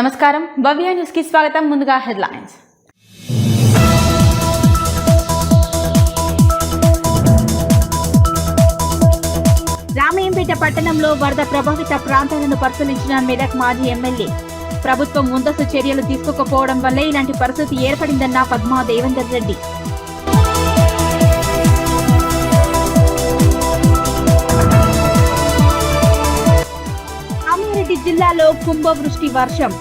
నమస్కారం భవ్య న్యూస్ కి స్వాగతం. ముందుగా హెడ్లైన్స్. రామయ్యంపేట పట్టణంలో వరద ప్రభావిత ప్రాంతాలను పరిశీలించిన మెదక్ మాజీ ఎమ్మెల్యే. ప్రభుత్వం ముందస్తు చర్యలు తీసుకోకపోవడం వల్లే ఇలాంటి పరిస్థితి ఏర్పడిందన్న పద్మా దేవేందర్ రెడ్డి. కామారెడ్డి జిల్లాలో కుంభవృష్టి వర్షం.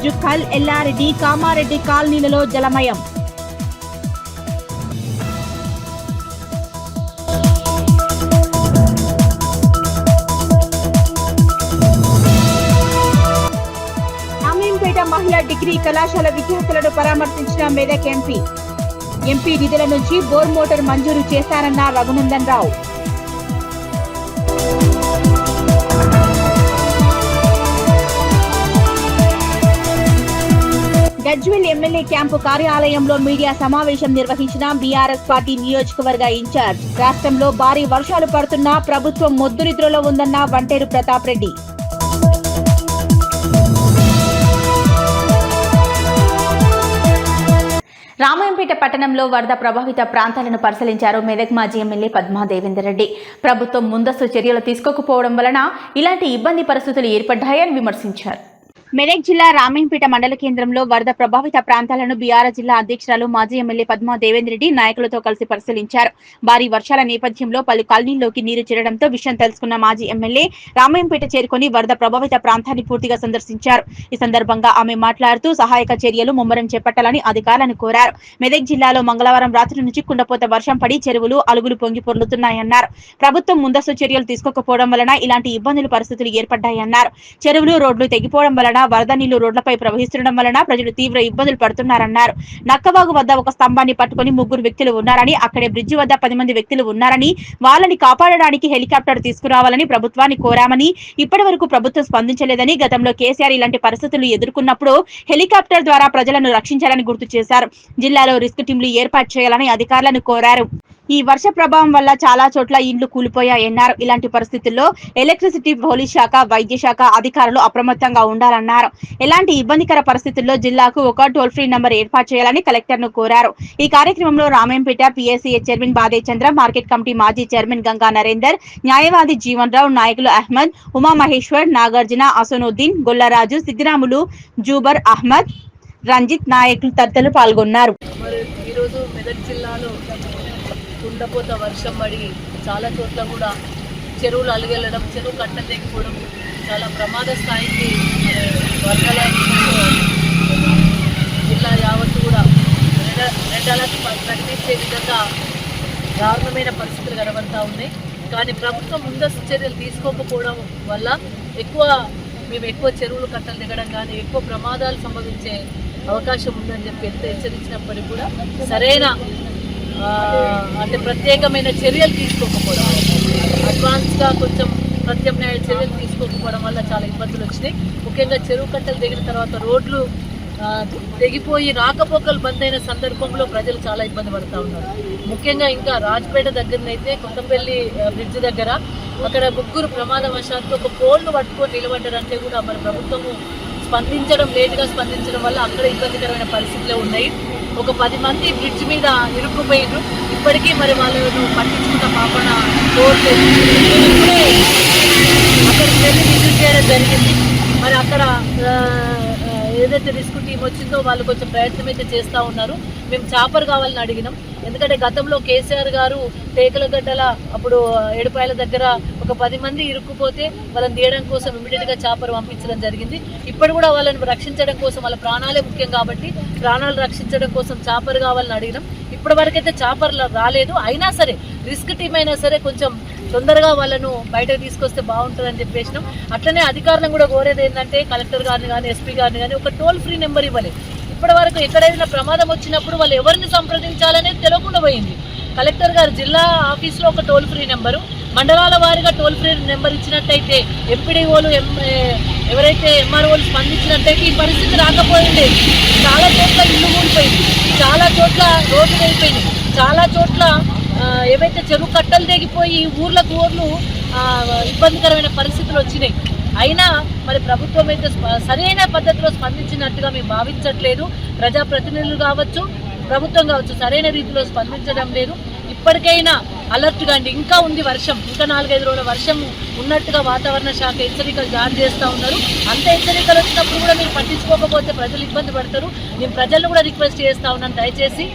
జుక్కల్, ఎల్లారెడ్డి, కామారెడ్డి కాలనీలలో జలమయం. రామయ్యంపేట మహిళా డిగ్రీ కళాశాల విద్యార్థులను పరామర్శించిన మెదక్ ఎంపీ నిధుల నుంచి బోర్ మోటార్ మంజూరు చేశారన్న రఘునందన్ రావు. గజ్వేల్ ఎమ్మెల్యే క్యాంపు కార్యాలయంలో మీడియా సమావేశం నిర్వహించిన బీఆర్ఎస్ పార్టీ నియోజకవర్గ ఇన్ఛార్జ్. రాష్ట్రంలో భారీ వర్షాలు పడుతున్నా ప్రభుత్వం మొద్దునిద్రలో ఉందన్న వంటేరు ప్రతాప్ రెడ్డి. రామయ్యంపేట పట్టణంలో వరద ప్రభావిత ప్రాంతాలను పరిశీలించారు మెదక్ మాజీ ఎమ్మెల్యే పద్మా దేవేందర్ రెడ్డి. ప్రభుత్వం ముందస్తు చర్యలు తీసుకోకపోవడం వలన ఇలాంటి ఇబ్బంది పరిస్థితులు ఏర్పడ్డాయని విమర్శించారు. మెదక్ జిల్లా రామయ్యంపేట మండల కేంద్రంలో వరద ప్రభావిత ప్రాంతాలను బీఆర్ఎస్ జిల్లా అధ్యక్షురాలు మాజీ ఎమ్మెల్యే పద్మా దేవేందర్ రెడ్డి నాయకులతో కలిసి పరిశీలించారు. భారీ వర్షాల నేపథ్యంలో పలు కాలనీల్లోకి నీరు చేరడంతో విషయం తెలుసుకున్న మాజీ ఎమ్మెల్యే రామయ్యంపేట చేరుకుని వరద ప్రభావిత ప్రాంతాన్ని పూర్తిగా సందర్శించారు. ఈ సందర్భంగా ఆమె మాట్లాడుతూ సహాయక చర్యలు ముమ్మరం చేపట్టాలని అధికారులను కోరారు. మెదక్ జిల్లాలో మంగళవారం రాత్రి నుంచి కుండపోత వర్షం పడి చెరువులు, అలుగులు పొంగి పొర్లుతున్నాయన్నారు. ప్రభుత్వం ముందస్తు చర్యలు తీసుకోకపోవడం వలన ఇలాంటి ఇబ్బందుల పరిస్థితులు ఏర్పడ్డాయన్నారు. చెరువులు, రోడ్లు తెగిపోవడం వలన వరద నీళ్లు రోడ్లపై ప్రవహిస్తుండడం వలన ప్రజలు తీవ్ర ఇబ్బందులు పడుతున్నారన్నారు. నక్కవాగు వద్ద ఒక స్తంభాన్ని పట్టుకుని 3 వ్యక్తులు ఉన్నారని, అక్కడే బ్రిడ్జి వద్ద 10 మంది వ్యక్తులు ఉన్నారని, వాళ్ళని కాపాడడానికి హెలికాప్టర్ తీసుకురావాలని ప్రభుత్వాన్ని కోరామని, ఇప్పటి వరకు ప్రభుత్వం స్పందించలేదని, గతంలో కేసీఆర్ ఇలాంటి పరిస్థితులు ఎదుర్కొన్నప్పుడు హెలికాప్టర్ ద్వారా ప్రజలను రక్షించాలని గుర్తు చేశారు. జిల్లాలో రిస్క్ టీంలు ఏర్పాటు చేయాలని అధికారులను కోరారు. ఈ వర్ష ప్రభావం వల్ల చాలా చోట్ల ఇండ్లు కూలిపోయాయన్నారు. ఇలాంటి పరిస్థితుల్లో ఎలక్ట్రిసిటీ, పోలీస్ శాఖ, వైద్య శాఖ అధికారులు అప్రమత్తంగా ఉండాలన్నారు. ఎలాంటి ఇబ్బందికర పరిస్థితుల్లో జిల్లాకు ఒక టోల్ ఫ్రీ నంబర్ ఏర్పాటు చేయాలని కలెక్టర్ ను కోరారు. ఈ కార్యక్రమంలో రామయ్యంపేట పిఎస్సిఏ చైర్మన్ బాదే చంద్ర, మార్కెట్ కమిటీ మాజీ చైర్మన్ గంగా నరేందర్, న్యాయవాది జీవన్ రావు, నాయకులు అహ్మద్, ఉమామహేశ్వర్, నాగార్జున, అసనుద్దీన్, గొల్లరాజు, సిద్దిరాములు, జూబర్ అహ్మద్, రంజిత్ నాయకులు తదితరులు పాల్గొన్నారు. కుండపోత వర్షం పడి చాలా చోట్ల కూడా చెరువులు అలుగెళ్ళడం, చెరువు కట్టలు తెగిపోవడం, చాలా ప్రమాద స్థాయికి వర్షాల జిల్లా యావత్తు కూడా రెడ్ అలర్ట్ ప్రకటించే విధంగా దారుణమైన పరిస్థితులు కనబడతా ఉన్నాయి. కానీ ప్రభుత్వం ముందస్తు చర్యలు తీసుకోకపోవడం వల్ల మేము ఎక్కువ చెరువులు కట్టలు దిగడం కానీ ఎక్కువ ప్రమాదాలు సంభవించే అవకాశం ఉందని చెప్పి ఎంత హెచ్చరించినప్పటికీ కూడా సరైన ప్రత్యేకమైన చర్యలు తీసుకోకపోవడం, అడ్వాన్స్గా కొంచెం ప్రత్యామ్నాయ చర్యలు తీసుకోకపోవడం వల్ల చాలా ఇబ్బందులు వచ్చినాయి. ముఖ్యంగా చెరువు కట్టలు దిగిన తర్వాత రోడ్లు తెగిపోయి రాకపోకలు బంద్ అయిన సందర్భంలో ప్రజలు చాలా ఇబ్బంది పడుతూ ఉన్నారు. ముఖ్యంగా ఇంకా రాజ్పేట దగ్గరనైతే కొత్తపల్లి బ్రిడ్జ్ దగ్గర అక్కడ 3 ప్రమాదవశాత్తు ఒక పోల్ను పట్టుకొని నిలబడ్డారంటే కూడా మరి ప్రభుత్వము లేటుగా స్పందించడం వల్ల అక్కడ ఇబ్బందికరమైన పరిస్థితులు ఉన్నాయి. ఒక 10 మంది బ్రిడ్జ్ మీద ఇరుక్కుపోయినారు. ఇప్పటికీ మరి వాళ్ళను పట్టించుకున్న పాపన అక్కడికి వెళ్ళి విజిట్ చేయడం జరిగింది. మరి అక్కడ ఏదైతే రిస్క్ టీం వచ్చిందో వాళ్ళు కొంచెం ప్రయత్నం అయితే చేస్తూ ఉన్నారు. మేము చాపర్ కావాలని అడిగినాం. ఎందుకంటే గతంలో కేసీఆర్ గారు టేకలగడ్డల అప్పుడు ఏడుపాయల దగ్గర ఒక 10 మంది ఇరుక్కుపోతే వాళ్ళని తీయడం కోసం ఇమీడియట్గా చాపర్ పంపించడం జరిగింది. ఇప్పుడు కూడా వాళ్ళని రక్షించడం కోసం, వాళ్ళ ప్రాణాలే ముఖ్యం కాబట్టి ప్రాణాలు రక్షించడం కోసం చాపర్ కావాలని అడిగినాం. ఇప్పటి వరకైతే చాపర్ రాలేదు. అయినా సరే రిస్క్ టీం అయినా సరే కొంచెం తొందరగా వాళ్ళను బయటకు తీసుకొస్తే బాగుంటుందని చెప్పేసినాం. అట్లనే అధికారులను కూడా కోరేది ఏంటంటే కలెక్టర్ గారిని కానీ, ఎస్పీ గారిని కానీ ఒక టోల్ ఫ్రీ నెంబర్ ఇవ్వాలి. ఇప్పటి వరకు ఎక్కడైనా ప్రమాదం వచ్చినప్పుడు వాళ్ళు ఎవరిని సంప్రదించాలనేది తెలియకుండా పోయింది. కలెక్టర్ గారు జిల్లా ఆఫీస్లో ఒక టోల్ ఫ్రీ నెంబరు, మండలాల వారీగా టోల్ ఫ్రీ నెంబర్ ఇచ్చినట్టయితే, ఎంపీడీఓలు ఎవరైతే ఎంఆర్ఓలు స్పందించినట్టయితే ఈ పరిస్థితి రాకపోయింది. చాలా చోట్ల ఇల్లు కూలిపోయింది, చాలా చోట్ల రోడ్లు వెళ్ళిపోయింది, చాలా చోట్ల ఏవైతే చెరువు కట్టలు తెగిపోయి ఊర్లకు ఊర్లు ఇబ్బందికరమైన పరిస్థితులు వచ్చినాయి. అయినా మరి ప్రభుత్వం అయితే సరైన పద్ధతిలో స్పందించినట్టుగా మేము భావించట్లేదు. ప్రజాప్రతినిధులు కావచ్చు, ప్రభుత్వం కావచ్చు, సరైన రీతిలో స్పందించడం లేదు. ఇప్పటికైనా అలర్ట్గా అండి, ఇంకా ఉంది వర్షం, ఇంకా 4-5 రోజుల వర్షం ఉన్నట్టుగా వాతావరణ శాఖ హెచ్చరికలు జారీ చేస్తూ ఉన్నారు. అంత హెచ్చరికలు వచ్చినప్పుడు కూడా మీరు పట్టించుకోకపోతే ప్రజలు ఇబ్బంది పడతారు. నేను ప్రజలను కూడా రిక్వెస్ట్ చేస్తూ ఉన్నాను, దయచేసి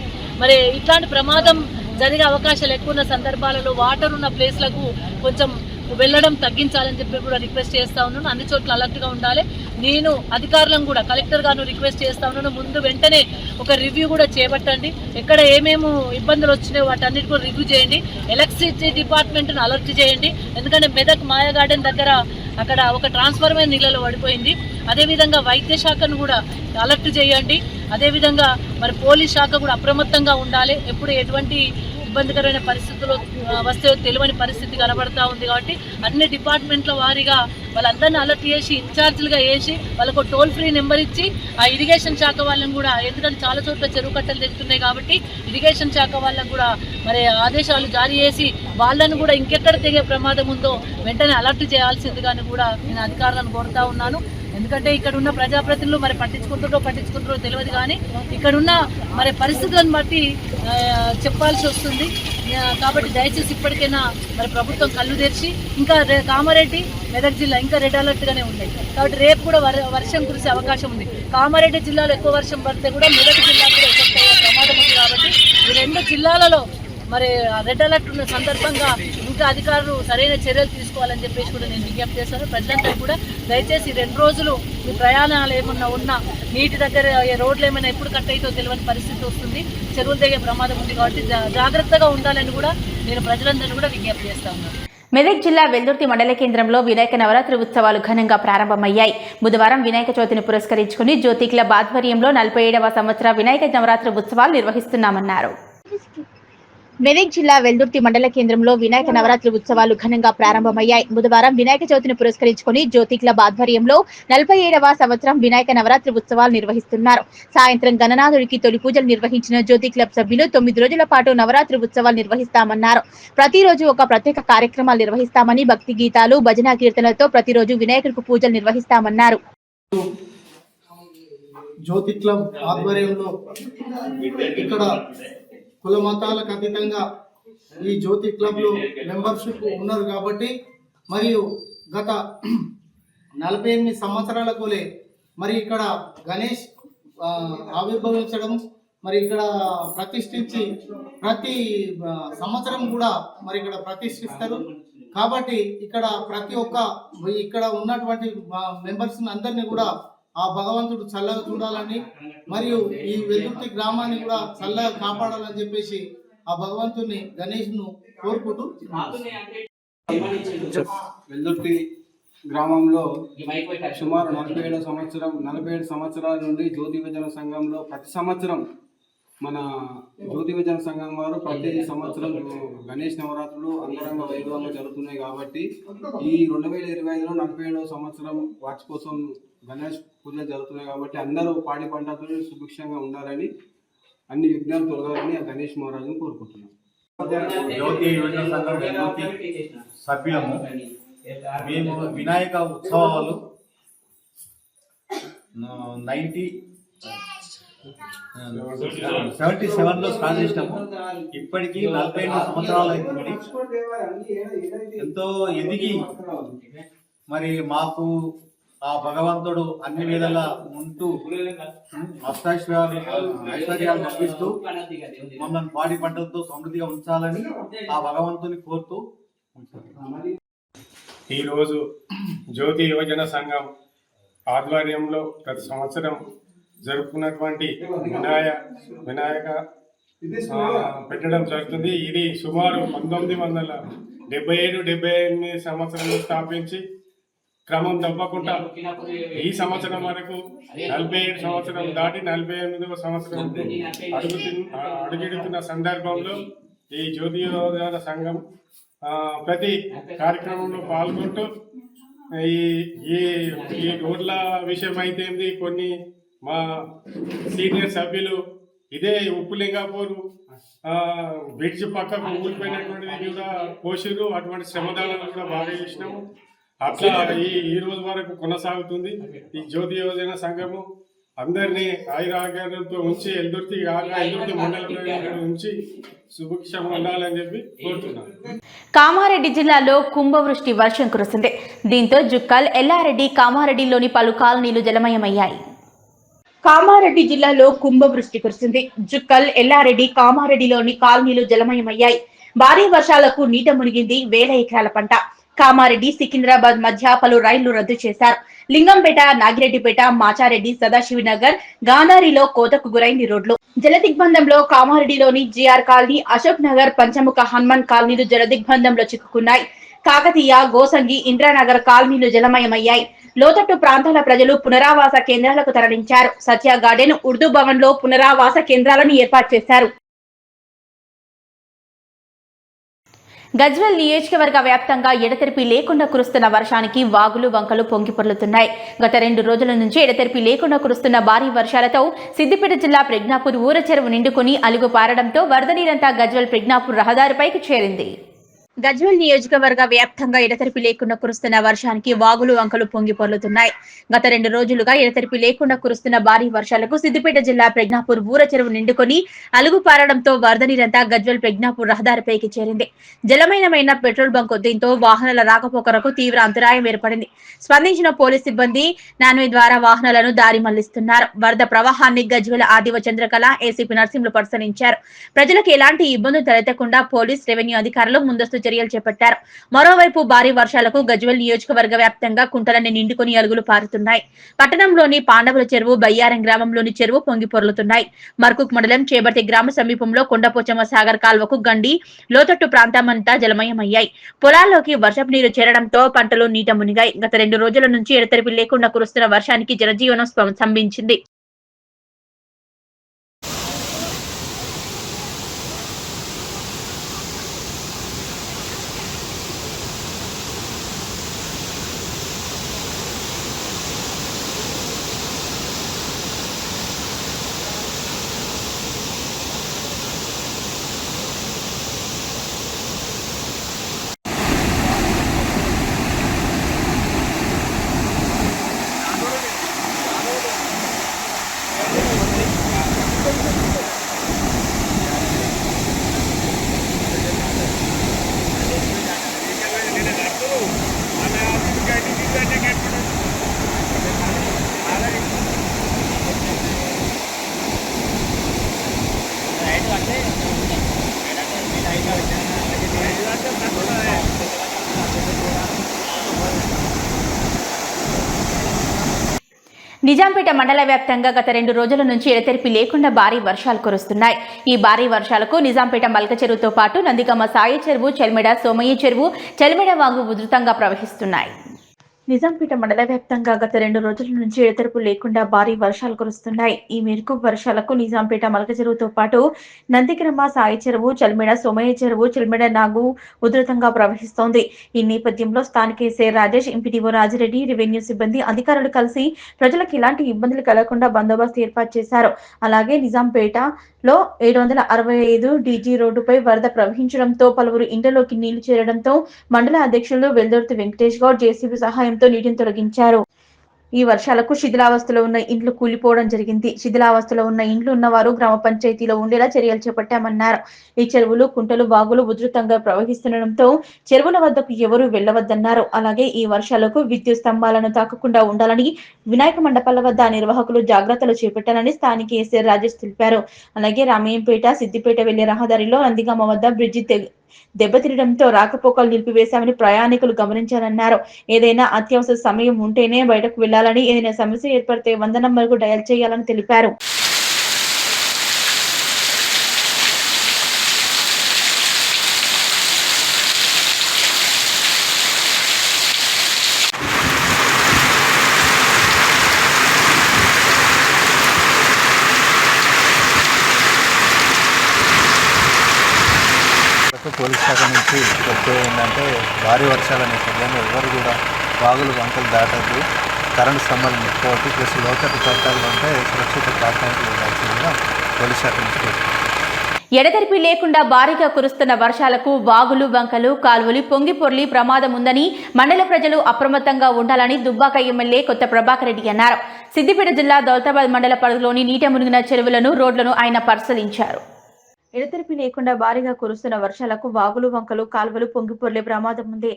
మరి ఇట్లాంటి ప్రమాదం జరిగే అవకాశాలు ఎక్కువ ఉన్న సందర్భాలలో వాటర్ ఉన్న ప్లేస్లకు కొంచెం వెళ్ళడం తగ్గించాలని చెప్పి కూడా రిక్వెస్ట్ చేస్తూ ఉన్నాను. అన్ని చోట్ల అలర్ట్గా ఉండాలి. నేను అధికారులను కూడా, కలెక్టర్ గారు రిక్వెస్ట్ చేస్తూ ఉన్నాను, ముందు వెంటనే ఒక రివ్యూ కూడా చేపట్టండి. ఎక్కడ ఏమేమి ఇబ్బందులు వచ్చినాయో వాటన్నిటి కూడా రివ్యూ చేయండి. ఎలక్ట్రిసిటీ డిపార్ట్మెంట్ను అలర్ట్ చేయండి. ఎందుకంటే మెదక్ మాయా గార్డెన్ దగ్గర అక్కడ ఒక ట్రాన్స్ఫార్మర్ నీళ్ళలో పడిపోయింది. అదేవిధంగా వైద్య శాఖను కూడా అలర్ట్ చేయండి. అదేవిధంగా మరి పోలీస్ శాఖ కూడా అప్రమత్తంగా ఉండాలి. ఎప్పుడు ఎటువంటి ఇబ్బందికరమైన పరిస్థితుల్లో వస్తే తెలియని పరిస్థితి కనబడతా ఉంది. కాబట్టి అన్ని డిపార్ట్మెంట్ల వారీగా వాళ్ళందరినీ అలర్ట్ చేసి ఇన్ఛార్జీలుగా వేసి వాళ్ళకు టోల్ ఫ్రీ నెంబర్ ఇచ్చి ఆ ఇరిగేషన్ శాఖ వాళ్ళని కూడా, ఎందుకంటే చాలా చోట్ల చెరువు కట్టలు తెగుతున్నాయి కాబట్టి ఇరిగేషన్ శాఖ వాళ్ళకు కూడా మరి ఆదేశాలు జారీ చేసి వాళ్ళను కూడా ఇంకెక్కడ తెగే ప్రమాదం ఉందో వెంటనే అలర్ట్ చేయాల్సిందిగాని కూడా నేను అధికారులను కోరుతా ఉన్నాను. ఎందుకంటే ఇక్కడ ఉన్న ప్రజాప్రతినిధులు మరి పట్టించుకుంటారో తెలియదు, కానీ ఇక్కడున్న మరి పరిస్థితులను బట్టి చెప్పాల్సి వస్తుంది. కాబట్టి దయచేసి ఇప్పటికైనా మరి ప్రభుత్వం కళ్ళు తెరిచి, ఇంకా కామారెడ్డి, మెదక్ జిల్లా ఇంకా రెడ్ అలర్ట్గానే ఉన్నాయి. కాబట్టి రేపు కూడా వర్షం కురిసే అవకాశం ఉంది. కామారెడ్డి జిల్లాలో ఎక్కువ వర్షం పడితే కూడా మెదక్ జిల్లా కూడా ఎఫెక్ట్ అయ్యే ప్రమాదం ఉంది. కాబట్టి ఈ 2 జిల్లాలలో మరి రెడ్ అలర్ట్ ఉన్న సందర్భంగా ఇంకా అధికారులు సరైన చర్యలు తీసుకోవాలని చెప్పేసి కూడా నేను విజ్ఞప్తి చేస్తాను. ప్రజలందరూ కూడా దయచేసి 2 రోజులు మీ ప్రయాణాలు ఏమన్నా ఉన్నా, నీటి దగ్గర రోడ్లు ఏమైనా ఎప్పుడు కట్ అవుతో తెలియని పరిస్థితి వస్తుంది, చెరువులు దిగే ప్రమాదం ఉంది. కాబట్టి జాగ్రత్తగా ఉండాలని కూడా నేను ప్రజలందరూ కూడా విజ్ఞప్తి చేస్తా ఉన్నాను. మెదక్ జిల్లా వెల్దుర్తి మండల కేంద్రంలో వినాయక నవరాత్రి ఉత్సవాలు ఘనంగా ప్రారంభమయ్యాయి. బుధవారం వినాయక చవితిని పురస్కరించుకుని జ్యోతి క్లబ్ ఆధ్వర్యంలో 47వ సంవత్సర వినాయక నవరాత్రి ఉత్సవాలు నిర్వహిస్తున్నామన్నారు. మెదక్ జిల్లా వెల్దుర్తి మండల కేంద్రంలో వినాయక నవరాత్రి ఉత్సవాలు ఘనంగా ప్రారంభమయ్యాయి. బుధవారం వినాయక చవితిని పురస్కరించుకుని జ్యోతి క్లబ్ ఆధ్వర్యంలో 47వ సంవత్సరం వినాయక నవరాత్రి ఉత్సవాలు నిర్వహిస్తున్నారు. సాయంత్రం గణనాథుడికి తొలి పూజలు నిర్వహించిన జ్యోతి క్లబ్ సభ్యులు 9 రోజుల పాటు నవరాత్రి ఉత్సవాలు నిర్వహిస్తామన్నారు. ప్రతిరోజు ఒక ప్రత్యేక కార్యక్రమాలు నిర్వహిస్తామని, భక్తి గీతాలు, భజన కీర్తనలతో ప్రతిరోజు వినాయకుడికి పూజలు నిర్వహిస్తామన్నారు. జ్యోతి క్లబ్ ఆధ్వర్యంలో ఇక్కడ కుల మతాలకు అతీతంగా ఈ జ్యోతి క్లబ్లో మెంబర్షిప్ ఉన్నారు కాబట్టి, మరియు గత 48 సంవత్సరాలకులే మరి ఇక్కడ గణేష్ ఆవిర్భవించడం, మరి ఇక్కడ ప్రతిష్ఠించి ప్రతి సంవత్సరం కూడా మరి ఇక్కడ ప్రతిష్ఠిస్తారు. కాబట్టి ఇక్కడ ప్రతి ఒక్క ఇక్కడ ఉన్నటువంటి మెంబర్స్ అందరినీ కూడా ఆ భగవంతుడు చల్లగా చూడాలని, మరియు ఈ వెల్దుర్తి గ్రామాన్ని కూడా చల్లగా కాపాడాలని చెప్పేసి ఆ భగవంతుని గణేష్ను కోరుకుంటూ, వెల్దుర్తి గ్రామంలో సుమారు 47 సంవత్సరాల నుండి జ్యోతి విభజన సంఘంలో ప్రతి సంవత్సరం మన జ్యోతి విభజన సంఘం వారు ప్రతి సంవత్సరం గణేష్ నవరాత్రులు అంగరంగ వైభవంగా జరుగుతున్నాయి. కాబట్టి ఈ 2025లో 47వ సంవత్సరం వార్షికోత్సవం గణేష్ పూజలు జరుగుతున్నాయి. కాబట్టి అందరూ పాడి పంటలతో సుభిక్షంగా ఉండాలని, అన్ని విఘ్నాలు తొలగాలని ఆ గణేష్ మహారాజును కోరుకుంటున్నాం. జ్యోతి విభజన సంఘం జ్యోతి సభ్యులము మేము వినాయక ఉత్సవాలు 77లో స్టార్ట్ చేసినాము. ఇప్పటికీ 48 సంవత్సరాలు అవుతుంది. ఎంతో ఎదిగి మరి మాకు ఆ భగవంతుడు అన్ని విధాలా ఉంటూ ఐశ్వర్యాలు పంపిస్తూ మమ్మల్ని పాడి పంటలతో సమృద్ధిగా ఉంచాలని ఆ భగవంతుని కోరుతూ ఈరోజు జ్యోతి యువజన సంఘం ఆధ్వర్యంలో ప్రతి సంవత్సరం జరుపుకున్నటువంటి వినాయక పెట్టడం జరుగుతుంది. ఇది సుమారు 1977-78 సంవత్సరంలో స్థాపించి క్రమం తప్పకుండా ఈ సంవత్సరం వరకు 47 సంవత్సరం దాటి 48వ సంవత్సరం అడుగెడుతున్న సందర్భంలో ఈ జ్యోతి యువజన సంఘం ప్రతి కార్యక్రమంలో పాల్గొంటూ ఈ రోడ్ల విషయం అయితే కొన్ని మా సీనియర్ సభ్యులు ఇదే ఉప్పులింగాపూర్ బ్రిడ్జ్ పక్కకు ఊరిపోయినటువంటిది కూడా పోషులు, అటువంటి శ్రమదానాలు కూడా బాగా చేసినాము. అట్లా ఈ రోజు వరకు కొనసాగుతుంది. ఈ జ్యోతి యోజన సంఘము అందరినీ ఆయురారోగ్యాలతో ఉంచి ఎల్దుర్తి మండలంలో ఉంచి సుభిక్షం ఉండాలని చెప్పి కోరుతున్నాను. కామారెడ్డి జిల్లాలో కుంభవృష్టి వర్షం కురిసింది. దీంతో జుక్కల్, ఎల్లారెడ్డి, కామారెడ్డిలోని పలు కాలనీలు జలమయమయ్యాయి. కామారెడ్డి జిల్లాలో కుంభవృష్టి కురిసింది. జుక్కల్, ఎల్లారెడ్డి, కామారెడ్డిలోని కాలనీలు జలమయమయ్యాయి. భారీ వర్షాలకు నీట మునిగింది వేల ఎకరాల పంట. కామారెడ్డి, సికింద్రాబాద్ మధ్య పలు రైళ్లు రద్దు చేశారు. లింగంపేట, నాగిరెడ్డిపేట, మాచారెడ్డి, సదాశివనగర్, గాంధారిలో కోతకు గురైంది రోడ్లు. జలదిగ్బంధంలో కామారెడ్డిలోని జిఆర్ కాలనీ, అశోక్ నగర్, పంచముఖ హనుమాన్ కాలనీలు జలదిగ్బంధంలో చిక్కుకున్నాయి. కాకతీయ, గోసంగి, ఇంద్రానగర్ కాలనీలు జలమయమయ్యాయి. లోతట్టు ప్రాంతాల ప్రజలు పునరావాస కేంద్రాలకు తరలించారు. సత్య గార్డెన్, ఉర్దూ భవన్ లో పునరావాస కేంద్రాలను ఏర్పాటు చేశారు. గజ్వేల్ నియోజకవర్గ వ్యాప్తంగా ఎడతెరిపి లేకుండా కురుస్తున్న వర్షానికి వాగులు, వంకలు పొంగిపొర్లుతున్నాయి. గత 2 రోజుల నుంచి ఎడతెరిపి లేకుండా కురుస్తున్న భారీ వర్షాలతో సిద్దిపేట జిల్లా ప్రజ్ఞాపూర్ ఊర చెరువు నిండుకుని అలుగు పారడంతో వరద నీరంతా గజ్వేల్ ప్రజ్ఞాపూర్ రహదారిపైకి చేరింది. గజ్వేల్ నియోజకవర్గ వ్యాప్తంగా ఎడతెరిపి లేకుండా కురుస్తున్న వర్షానికి వాగులు, వంకలు పొంగి పొర్లుతున్నాయి. గత 2 రోజులుగా ఎడతెరిపి లేకుండా కురుస్తున్న భారీ వర్షాలకు సిద్దిపేట జిల్లా ప్రజ్ఞాపూర్ ఊర చెరువు నిండుకొని అలుగు పారడంతో వరద నీరంతా గజ్వేల్ ప్రజ్ఞాపూర్ రహదారిపైకి చేరింది. జలమయమైన పెట్రోల్ బంక్ దీంతో వాహనాల రాకపోకలకు తీవ్ర అంతరాయం ఏర్పడింది. స్పందించిన పోలీస్ సిబ్బంది నాన్వే ద్వారా వాహనాలను దారి మళ్లిస్తున్నారు. వరద ప్రవాహాన్ని గజ్వేల్ ఆదివ చంద్రకళ, ఏసీపీ నర్సింహులు పరిశీలించారు. ప్రజలకు ఎలాంటి ఇబ్బందులు తలెత్తకుండా పోలీస్, రెవెన్యూ అధికారులు ముందస్తు చర్యలు చేపట్టారు. మరోవైపు భారీ వర్షాలకు గజ్వేల్ నియోజకవర్గ వ్యాప్తంగా కుంటలన్నీ నిండుకొని అలుగులు పారుతున్నాయి. పట్టణంలోని పాండవుల చెరువు, బయ్యారం గ్రామంలోని చెరువు పొంగి పొర్లుతున్నాయి. మర్కుక్ మండలం చేబర్తి గ్రామ సమీపంలో కొండపోచమ్మ సాగర్ కాల్వకు గండి, లోతట్టు ప్రాంతమంతా జలమయమయ్యాయి. పొలాల్లోకి వర్షపు నీరు చేరడంతో పంటలు నీట మునిగాయి. గత 2 రోజుల నుంచి ఎడతెరిపి లేకుండా కురుస్తున్న వర్షానికి జనజీవనం స్తంభించింది. నిజాంపేట మండల వ్యాప్తంగా గత 2 రోజుల నుంచి ఎడతెరిపి లేకుండా భారీ వర్షాలు కురుస్తున్నాయి. ఈ భారీ వర్షాలకు నిజాంపేట మల్క చెరువుతో పాటు నందిగామ సాయి చెరువు, చెల్మెడ సోమయ్య చెరువు, చెల్మెడ వాగు ఉధృతంగా ప్రవహిస్తున్నాయి. నిజాంపేట మండల వ్యాప్తంగా గత 2 రోజుల నుంచి ఎడతెరిపి లేకుండా భారీ వర్షాలు కురుస్తున్నాయి. ఈ మేరకు వర్షాలకు నిజాంపేట మల్క చెరువుతో పాటు నందిగ్రామ సాయి చెరువు, చెల్మెడ సోమయ్య చెరువు, చెల్మెడ నాగు ఉధృతంగా ప్రవహిస్తోంది. ఈ నేపథ్యంలో స్థానిక SI Rajesh, MPDO Rajireddy, revenue సిబ్బంది, అధికారులు కలిసి ప్రజలకు ఎలాంటి ఇబ్బందులు కలగకుండా బందోబస్తు ఏర్పాటు చేశారు. అలాగే నిజాంపేటలో 765 డీజీ రోడ్డుపై వరద ప్రవహించడంతో పలువురు ఇండ్లలోకి నీళ్లు చేరడంతో మండల అధ్యక్షులు వెల్దుర్తి వెంకటేష్ గౌడ్ జేసీబీ సహాయంతో నీటిని తొలగించారు. ఈ వర్షాలకు శిథిలావస్థలో ఉన్న ఇండ్లు కూలిపోవడం జరిగింది. శిథిలావస్థలో ఉన్న ఇండ్లు ఉన్నవారు గ్రామ పంచాయతీలో ఉండేలా చర్యలు చేపట్టామన్నారు. ఈ చెరువులు, కుంటలు, వాగులు ఉధృతంగా ప్రవహిస్తుండటంతో చెరువుల వద్దకు ఎవరూ వెళ్లవద్దన్నారు. అలాగే ఈ వర్షాలకు విద్యుత్ స్తంభాలను తాకకుండా ఉండాలని, వినాయక మండపాల వద్ద నిర్వాహకులు జాగ్రత్తలు చేపట్టాలని స్థానిక ఎస్ఐ రాజేష్ తెలిపారు. అలాగే రామయ్యంపేట, సిద్దిపేట వెళ్లే రహదారిలో నందిగామ వద్ద బ్రిడ్జి దెబ్బతినడంతో రాకపోకలు నిలిపివేశామని ప్రయాణికులు గమనించాలన్నారు. ఏదైనా అత్యవసర సమయం ఉంటేనే బయటకు వెళ్లాలని, ఏదైనా సమస్య ఏర్పడితే 100 నంబర్కు డయల్ చేయాలని తెలిపారు. పోలీస్ శాఖ నుంచి చెప్పే ఏంటంటే భారీ వర్షాల నేపథ్యంలో ఎవరు కూడా వాగులు, వంకలు దాటద్దు, కరెంటు స్తంభాలు ముట్టుకోవద్దు, ప్లస్ లోతట్టు ప్రాంతాల్లో ఉంటే సురక్షిత ప్రాంతానికి వెళ్ళాల్సిందిగా పోలీస్ శాఖ నుంచి. ఎడతెరిపి లేకుండా భారీగా కురుస్తున్న వర్షాలకు వాగులు వంకలు కాలువలు పొంగిపొర్లి ప్రమాదం ఉందని మండల ప్రజలు అప్రమత్తంగా ఉండాలని దుబ్బాక ఎమ్మెల్యే కొత్త ప్రభాకర్ రెడ్డి అన్నారు. సిద్దిపేట జిల్లా దౌలతాబాద్ మండల పరిధిలోని నీట మునిగిన చెరువులను రోడ్లను ఆయన పరిశీలించారు. ఎడతెరిపి లేకుండా భారీగా కురుస్తున్న వర్షాలకు వాగులు వంకలు కాలువలు పొంగిపొర్లే ప్రమాదం ఉంది.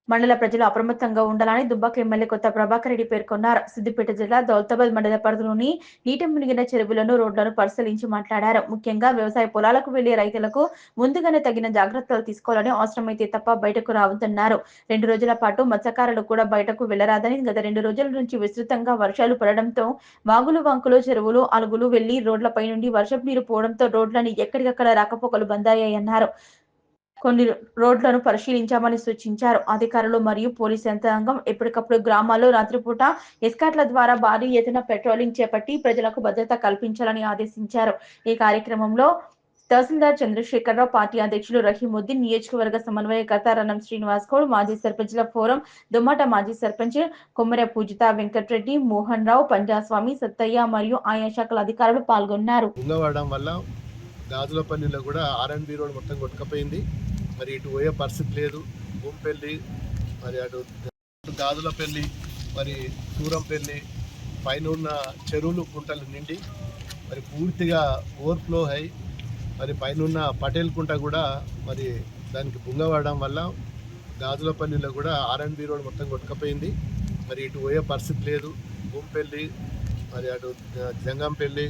మండల ప్రజలు అప్రమత్తంగా ఉండాలని దుబ్బాక ఎమ్మెల్యే కొత్త ప్రభాకర్ రెడ్డి పేర్కొన్నారు. సిద్దిపేట జిల్లా దౌలతాబాద్ మండల పరిధిలోని నీట మునిగిన చెరువులను రోడ్లను పరిశీలించి మాట్లాడారు. ముఖ్యంగా వ్యవసాయ పొలాలకు వెళ్లే రైతులకు ముందుగానే తగిన జాగ్రత్తలు తీసుకోవాలని, అవసరమైతే తప్ప బయటకు రావద్దన్నారు. 2 రోజుల పాటు మత్స్యకారులు కూడా బయటకు వెళ్లరాదని, గత 2 రోజుల నుంచి విస్తృతంగా వర్షాలు పడడంతో వాగులు వంకులు చెరువులు అలుగులు వెళ్లి రోడ్లపై నుండి వర్షపు నీరు పోవడంతో రోడ్లని ఎక్కడికక్కడ రాకపోకలు బందయ్యాయన్నారు. కొన్ని రోడ్లను పరిశీలించామని సూచించారు. అధికారులు మరియు పోలీసు యంత్రాంగం ఎప్పటికప్పుడు గ్రామాల్లో రాత్రిపూట ఎస్కాట్ల ద్వారా భారీ ఎత్తున పెట్రోలింగ్ చేపట్టి ప్రజలకు భద్రత కల్పించాలని ఆదేశించారు. ఈ కార్యక్రమంలో తహసీల్దార్ చంద్రశేఖరరావు, పార్టీ అధ్యక్షులు రహీముద్దీన్, నియోజకవర్గ సమన్వయకర్త రణం శ్రీనివాస్ గౌడ్, మాజీ సర్పంచ్ల ఫోరం దుమ్మాట మాజీ సర్పంచ్ కొమ్మర పూజిత వెంకటరెడ్డి, మోహన్ రావు, పంజాస్వామి, సత్తయ్య మరియు ఆయా శాఖల అధికారులు పాల్గొన్నారు. గాజులపల్లిలో కూడా R&B రోడ్ మొత్తం కొట్టుకపోయింది. మరి ఇటు పోయే పరిస్థితి లేదు. భూంపల్లి, మరి అటు గాజులపల్లి, మరి సూరంపల్లి పైన ఉన్న చెరువులు కుంటలు నిండి మరి పూర్తిగా ఓవర్ఫ్లో అయి మరి పైన పటేల్ కుంట కూడా మరి దానికి బుంగపడడం వల్ల గాజులపల్లిలో కూడా R&B రోడ్ మొత్తం కొట్టుకపోయింది. మరి ఇటు పోయే పరిస్థితి లేదు. భూంపల్లి, మరి అటు జంగంపల్లి,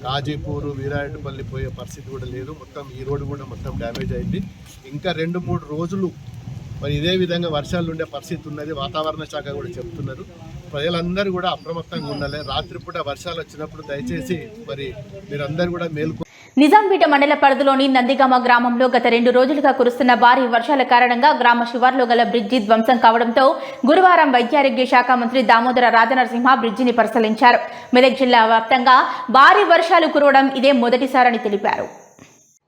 కాజీపూరు, వీరాయటపల్లి పోయే పరిస్థితి కూడా లేదు. మొత్తం ఈ రోడ్డు కూడా మొత్తం డ్యామేజ్ అయింది. ఇంకా 2-3 రోజులు మరి ఇదే విధంగా వర్షాలు ఉండే పరిస్థితి ఉన్నది. వాతావరణ శాఖ కూడా చెప్తున్నారు. ప్రజలందరూ కూడా అప్రమత్తంగా ఉండాలి. రాత్రిపూట వర్షాలు వచ్చినప్పుడు దయచేసి మరి మీరందరూ కూడా మేల్కో. నిజాంపేట మండల పరిధిలోని నందిగామ గ్రామంలో గత 2 రోజులుగా కురుస్తున్న భారీ వర్షాల కారణంగా గ్రామ శివార్లో గల బ్రిడ్జి ధ్వంసం కావడంతో గురువారం వైద్యారోగ్య శాఖ మంత్రి దామోదర రాజనరసింహ బ్రిడ్జిని పరిశీలించారు. మెదక్ జిల్లా వ్యాప్తంగా భారీ వర్షాలు కురవడం ఇదే మొదటిసారని తెలిపారు.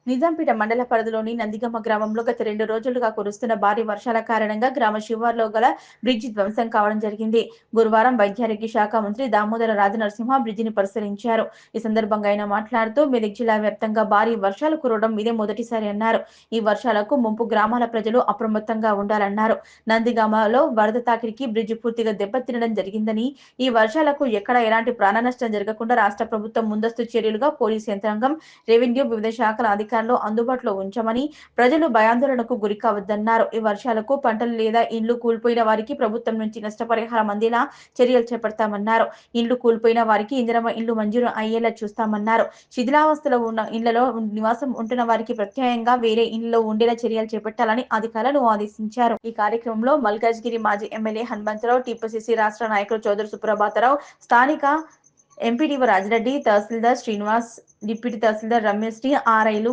నిజాంపేట మండల పరిధిలోని నందిగమ్మ గ్రామంలో గత 2 రోజులుగా కురుస్తున్న భారీ వర్షాల కారణంగా గ్రామ శివార్లో గల బ్రిడ్జి ధ్వంసం కావడం జరిగింది. గురువారం వైద్యారోగ్య శాఖ మంత్రి దామోదర రాజనరసింహ బ్రిడ్జిని పరిశీలించారు. ఈ సందర్భంగా ఆయన మాట్లాడుతూ మెదక్ జిల్లా వ్యాప్తంగా భారీ వర్షాలు కురవడం ఇదే మొదటిసారి అన్నారు. ఈ వర్షాలకు ముంపు గ్రామాల ప్రజలు అప్రమత్తంగా ఉండాలన్నారు. నందిగామలో వరద తాకిడికి బ్రిడ్జి పూర్తిగా దెబ్బతినడం జరిగిందని, ఈ వర్షాలకు ఎక్కడ ఎలాంటి ప్రాణ నష్టం జరగకుండా రాష్ట్ర ప్రభుత్వం ముందస్తు చర్యలుగా పోలీసు యంత్రాంగం, రెవెన్యూ, వివిధ శాఖల అధికారులు అందుబాటులో ఉంచమని, ప్రజలు భయాందోళనకు గురి కావద్దన్నారు. ఈ వర్షాలకు పంటలు లేదా ఇండ్లు కూలిపోయిన వారికి ప్రభుత్వం నుంచి నష్టపరిహారం అందేలా చర్యలు చేపడతామన్నారు. ఇండ్లు కూలిపోయిన వారికి ఇందిరమ్మ ఇండ్లు మంజూరు అయ్యేలా చూస్తామన్నారు. శిథిలావస్థలో ఉన్న ఇండ్లలో నివాసం ఉంటున్న వారికి ప్రత్యామ్నాయంగా వేరే ఇండ్లలో ఉండేలా చర్యలు చేపట్టాలని అధికారులను ఆదేశించారు. ఈ కార్యక్రమంలో మల్కాజ్గిరి మాజీ ఎమ్మెల్యే హనుమంతరావు, టీపీసీసీ రాష్ట్ర నాయకులు చౌదరి సుప్రభాతరావు, స్థానిక ఎంపీడీఓ రాజిరెడ్డి, తహసీల్దార్ శ్రీనివాస్, డిప్యూటీ తహసీల్దార్ రమేశ్రీ, ఆర్ఐలు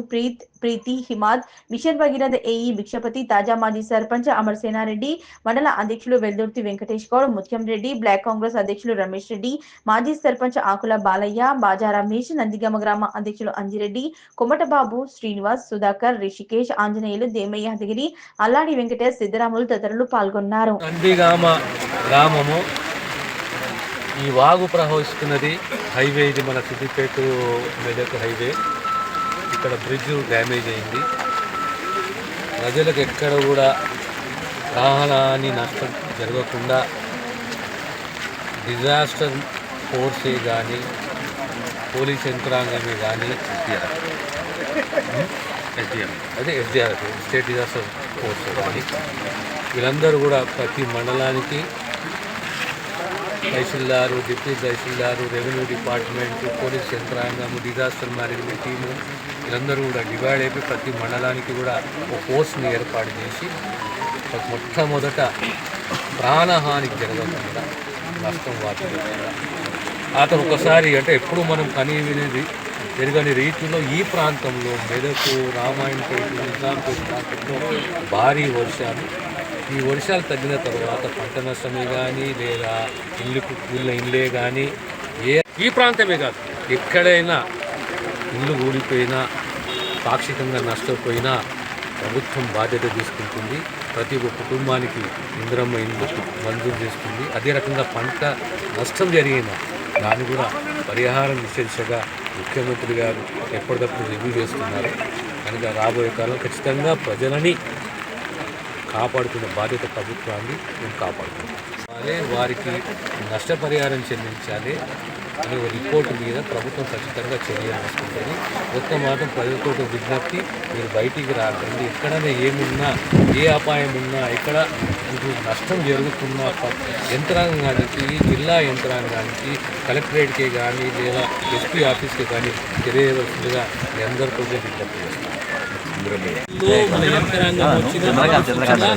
ప్రీతి, హిమాద్, మిషన్ భగీరథ ఏఈ భిక్షపతి, తాజా మాజీ సర్పంచ్ అమర్సేనారెడ్డి, మండల అధ్యక్షులు వెల్దుర్తి వెంకటేష్ గౌడ్, ముత్యం రెడ్డి, బ్లాక్ కాంగ్రెస్ అధ్యక్షులు రమేష్ రెడ్డి, మాజీ సర్పంచ్ ఆకుల బాలయ్య, బాజా రమేష్, నందిగామ గ్రామ అధ్యక్షులు అంజిరెడ్డి, కొమటబాబు, శ్రీనివాస్, సుధాకర్, రిషికేష్, ఆంజనేయులు, దేమయ్య హదగిరి, అల్లాడి వెంకటేష్, సిద్ధరాములు తదితరులు పాల్గొన్నారు. నందిగామ గ్రామము ఈ వాగు ప్రవహిస్తున్నది. హైవే ఇది, మన సిద్దిపేట మెదక్ హైవే. ఇక్కడ బ్రిడ్జ్ డ్యామేజ్ అయింది. ప్రజలకు ఎక్కడ కూడా ప్రాణహాని నష్టం జరగకుండా డిజాస్టర్ ఫోర్సే కానీ, పోలీస్ యంత్రాంగమే కానీ, ఎస్డిఆర్ స్టేట్ డిజాస్టర్ ఫోర్స్ కానీ వీళ్ళందరూ కూడా ప్రతి మండలానికి tahsildar, deputy tahsildar, revenue department, police యంత్రాంగం, డిజాస్టర్ మేనేజ్మెంట్ టీము వీళ్ళందరూ కూడా డివైడ్ అయిపోయి ప్రతి మండలానికి కూడా ఒక ఫోర్స్ని ఏర్పాటు చేసి మొట్టమొదట ప్రాణహానికి జరగకుండా, నష్టం వాటిల్లకుండా అతను ఒకసారి అంటే ఎప్పుడు మనం కనీ వినేది జరగని రీతిలో ఈ ప్రాంతంలో మెదకు, రామాయణపేట, నిజాంపేట ప్రాంతంలో భారీ వర్షాలు. ఈ వర్షాలు తగ్గిన తర్వాత పంట నష్టమే కానీ, లేదా ఇల్లుకు కూలిన ఇల్లే కానీ, ఈ ప్రాంతమే కాదు ఎక్కడైనా ఇల్లు కూలిపోయినా, పాక్షికంగా నష్టపోయినా ప్రభుత్వం బాధ్యత తీసుకుంటుంది. ప్రతి ఒక్క కుటుంబానికి ఇందిరమ్మ ఇల్లు మంజూరు చేస్తుంది. అదే రకంగా పంట నష్టం జరిగిన దాన్ని కూడా పరిహారం ఇచ్చే దిశగా ముఖ్యమంత్రి గారు ఎప్పటికప్పుడు రివ్యూ చేస్తున్నారు. కనుక రాబోయే కాలం ఖచ్చితంగా ప్రజలని కాపాడుకునే బాధ్యత ప్రభుత్వాన్ని మేము కాపాడుకుంటాం. వారికి నష్టపరిహారం చెల్లించాలి అనే ఒక రిపోర్టు మీద ప్రభుత్వం ఖచ్చితంగా చర్యలు తీసుకుంటుంది. ఒక్క మాత్రం ప్రజలతో విజ్ఞప్తి, మీరు బయటికి రాకండి. ఎక్కడైనా ఏమున్నా, ఏ అపాయం ఉన్నా, ఎక్కడ మీకు నష్టం జరుగుతున్న యంత్రాంగానికి, జిల్లా యంత్రాంగానికి, కలెక్టరేట్కే కానీ లేదా ఎస్పీ ఆఫీస్కి కానీ తెలియవలసిందిగా మీ అందరితో విజ్ఞప్తి చేస్తాం. మన యంత్రాంగం వచ్చినా,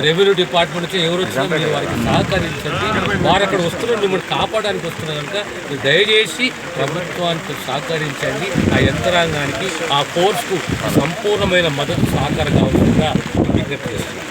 రెవెన్యూ డిపార్ట్మెంట్ నుంచి ఎవరు వచ్చినా మీరు వారికి సహకరించండి. వారు అక్కడ వస్తున్నారు, మిమ్మల్ని కాపాడడానికి వస్తున్నారు కనుక మీరు దయచేసి ప్రభుత్వానికి సహకరించండి. ఆ యంత్రాంగానికి, ఆ ఫోర్స్కు సంపూర్ణమైన మద్దతు సహకారం కావాల్సిందిగా విజ్ఞప్తి చేస్తున్నాను.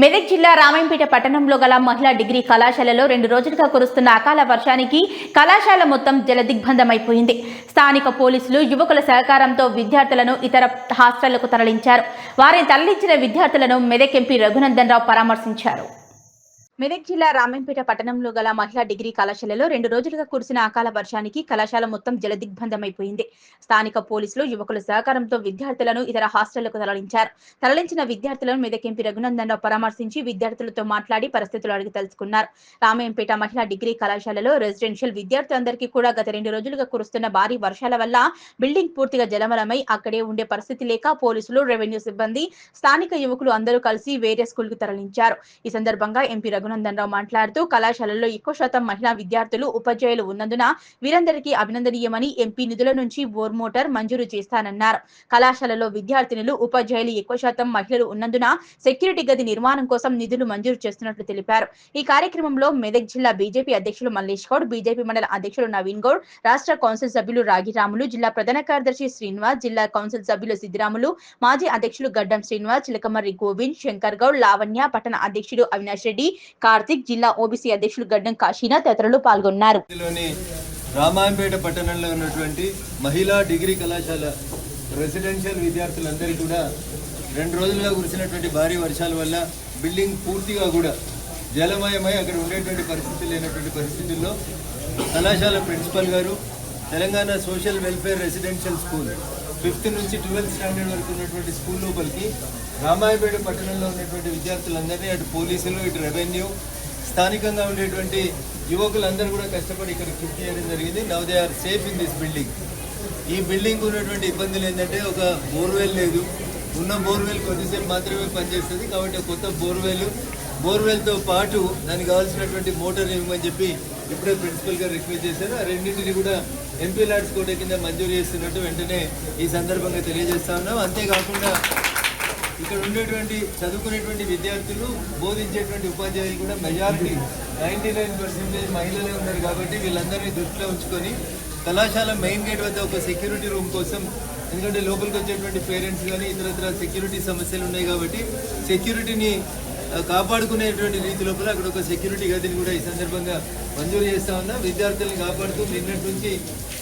మెదక్ జిల్లా రామాయంపేట పట్టణంలో గల మహిళా డిగ్రీ కళాశాలలో 2 రోజులుగా కురుస్తున్న అకాల వర్షానికి కళాశాల మొత్తం జలదిగ్బంధమైపోయింది. స్థానిక పోలీసులు, యువకుల సహకారంతో విద్యార్థులను ఇతర హాస్టళ్లకు తరలించారు. వారిని తరలించిన విద్యార్థులను మెదక్ ఎంపీ రఘునందన్ రావు పరామర్శించారు. మెదక్ జిల్లా రామాయంపేట పట్టణంలో గల మహిళా డిగ్రీ కళాశాలలో 2 రోజులుగా కురిసిన అకాల వర్షానికి కళాశాల మొత్తం జలదిగ్బంధమైపోయింది. స్థానిక పోలీసులు, యువకుల సహకారంతో విద్యార్థులను ఇతర హాస్టళ్లకు తరలించారు. తరలించిన విద్యార్థులను మెదక్ ఎంపీ రఘునందన్ రావు పరామర్శించి విద్యార్థులతో మాట్లాడి పరిస్థితులు అడిగి తెలుసుకున్నారు. రామాయంపేట మహిళా డిగ్రీ కళాశాలలో రెసిడెన్షియల్ విద్యార్థులందరికీ కూడా గత 2 రోజులుగా కురుస్తున్న భారీ వర్షాల వల్ల బిల్డింగ్ పూర్తిగా జలమలమై అక్కడే ఉండే పరిస్థితి లేక పోలీసులు, రెవెన్యూ సిబ్బంది, స్థానిక యువకులు అందరూ కలిసి వేరే స్కూల్ కు తరలించారు. ఈ సందర్భంగా ఎంపీ రఘునందన్ రావు మాట్లాడుతూ కళాశాలలో ఎక్కువ శాతం మహిళా విద్యార్థులు, ఉపాధ్యాయులు ఉన్నందున వీరందరికీ అభినందనీయమని, ఎంపీ నిధుల నుంచి బోర్ మోటార్ మంజూరు చేస్తానన్నారు. కళాశాలలో విద్యార్థినులు, ఉపాధ్యాయులు ఎక్కువ శాతం మహిళలు ఉన్నందున సెక్యూరిటీ గది నిర్మాణం కోసం నిధులు మంజూరు చేస్తున్నట్లు తెలిపారు. ఈ కార్యక్రమంలో మెదక్ జిల్లా బీజేపీ అధ్యక్షులు మల్లేష్ గౌడ్, బీజేపీ మండల అధ్యక్షులు నవీన్ గౌడ్, రాష్ట్ర కౌన్సిల్ సభ్యులు రాగిరాములు, జిల్లా ప్రధాన కార్యదర్శి శ్రీనివాస్, జిల్లా కౌన్సిల్ సభ్యులు సిద్దిరాములు, మాజీ అధ్యక్షులు గడ్డం శ్రీనివాస్, చిలకమర్రి గోవింద్, శంకర్ గౌడ్, లావణ్య, పట్టణ అధ్యక్షుడు అవినాష్ రెడ్డి, కార్తిక్, జిల్లా ఓబీసీ అధ్యక్షులు గడ్డం కాశీనా తదితరులు పాల్గొన్నారు. రామాయంపేట పట్టణంలో ఉన్నటువంటి మహిళా డిగ్రీ కళాశాల రెసిడెన్షియల్ విద్యార్థులందరికీ కూడా 2 రోజులుగా కురిసినటువంటి భారీ వర్షాల వల్ల బిల్డింగ్ పూర్తిగా కూడా జలమయమై అక్కడ ఉండేటువంటి పరిస్థితి లేనటువంటి పరిస్థితుల్లో కళాశాల ప్రిన్సిపల్ గారు Telangana social welfare residential school 5th నుంచి 12th స్టాండర్డ్ వరకు ఉన్నటువంటి స్కూల్ లోపలికి రామాయంపేట పట్టణంలో ఉన్నటువంటి విద్యార్థులందరినీ అటు పోలీసులు, ఇటు రెవెన్యూ, స్థానికంగా ఉండేటువంటి యువకులందరూ కూడా కష్టపడి ఇక్కడ షిఫ్ట్ చేయడం జరిగింది. Now they are safe in this building. ఈ బిల్డింగ్ ఉన్నటువంటి ఇబ్బందులు ఏంటంటే ఒక బోర్వెల్ లేదు, ఉన్న బోర్వెల్ కొద్దిసేపు మాత్రమే పనిచేస్తుంది. కాబట్టి కొత్త బోర్వెల్తో పాటు దానికి కావాల్సినటువంటి మోటార్ ఇవ్వమని చెప్పి ఇప్పుడే ప్రిన్సిపల్ గారు రిక్వెస్ట్ చేశారు. ఆ రెండింటిని కూడా ఎంపీ ల్యాడ్స్ కోట కింద మంజూరు చేస్తున్నట్టు వెంటనే ఈ సందర్భంగా తెలియజేస్తా ఉన్నాం. అంతేకాకుండా ఇక్కడ ఉండేటువంటి చదువుకునేటువంటి విద్యార్థులు, బోధించేటువంటి ఉపాధ్యాయులు కూడా మెజారిటీ 99% మహిళలే ఉన్నారు. కాబట్టి వీళ్ళందరినీ దృష్టిలో ఉంచుకొని కళాశాల మెయిన్ గేట్ వద్ద ఒక సెక్యూరిటీ రూమ్ కోసం, ఎందుకంటే లోపలికి వచ్చేటువంటి పేరెంట్స్ కానీ ఇతరత్ర సెక్యూరిటీ సమస్యలు ఉన్నాయి కాబట్టి సెక్యూరిటీని కాపాడుకునేటువంటి రీతి లోపల అక్కడ ఒక సెక్యూరిటీ గదిని కూడా ఈ సందర్భంగా మంజూరు చేస్తా ఉన్నా. విద్యార్థులను కాపాడుతూ నిన్నటి నుంచి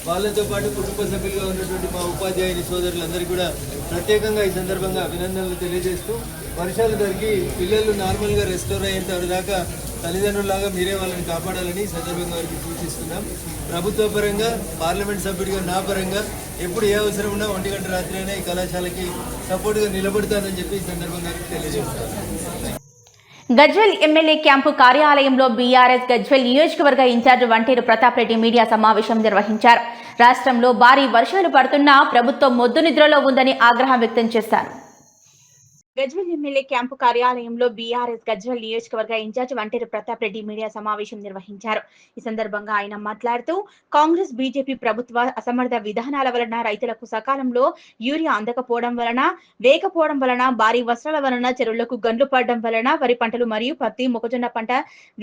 వాళ్ళతో పాటు కుటుంబ సభ్యులుగా ఉన్నటువంటి మా ఉపాధ్యాయుని సోదరులందరికీ కూడా ప్రత్యేకంగా ఈ సందర్భంగా అభినందనలు తెలియజేస్తూ, వర్షాలు జరిగి పిల్లలు నార్మల్గా రెస్టోర్ అయ్యేంత దాకా తల్లిదండ్రులాగా మీరే వాళ్ళని కాపాడాలని ఈ సందర్భంగా వారికి సూచిస్తున్నాం. ప్రభుత్వ పరంగా, పార్లమెంట్ సభ్యుడిగా నా పరంగా ఎప్పుడు ఏ అవసరం ఉన్నా 1 గంట రాత్రి అయినా ఈ కళాశాలకి సపోర్ట్గా నిలబడతానని చెప్పి ఈ సందర్భంగా తెలియజేస్తాను. గజ్వేల్ ఎమ్మెల్యే క్యాంపు కార్యాలయంలో బీఆర్ఎస్ గజ్వేల్ నియోజకవర్గ ఇన్ఛార్జ్ వంటేరు ప్రతాప్ రెడ్డి మీడియా సమావేశం నిర్వహించారు. రాష్ట్రంలో భారీ వర్షాలు పడుతున్నా ప్రభుత్వం మొద్దు నిద్రలో ఉందని ఆగ్రహం వ్యక్తం చేశారు. గజ్వేల్ ఎమ్మెల్యే క్యాంపు కార్యాలయంలో బీఆర్ఎస్ గజ్వేల్ నియోజకవర్గ ఇన్ఛార్జ్ వంటేరు ప్రతాప్ రెడ్డి మీడియా సమావేశం నిర్వహించారు. ఈ సందర్భంగా ఆయన మాట్లాడుతూ, కాంగ్రెస్ బీజేపీ ప్రభుత్వ అసమర్థ విధానాల వలన రైతులకు సకాలంలో యూరియా అందకపోవడం వలన, వేయకపోవడం వలన, భారీ వర్షాల వలన చెరువులకు గండ్లు పడడం వలన వరి పంటలు మరియు పత్తి, మొక్కజొన్న పంట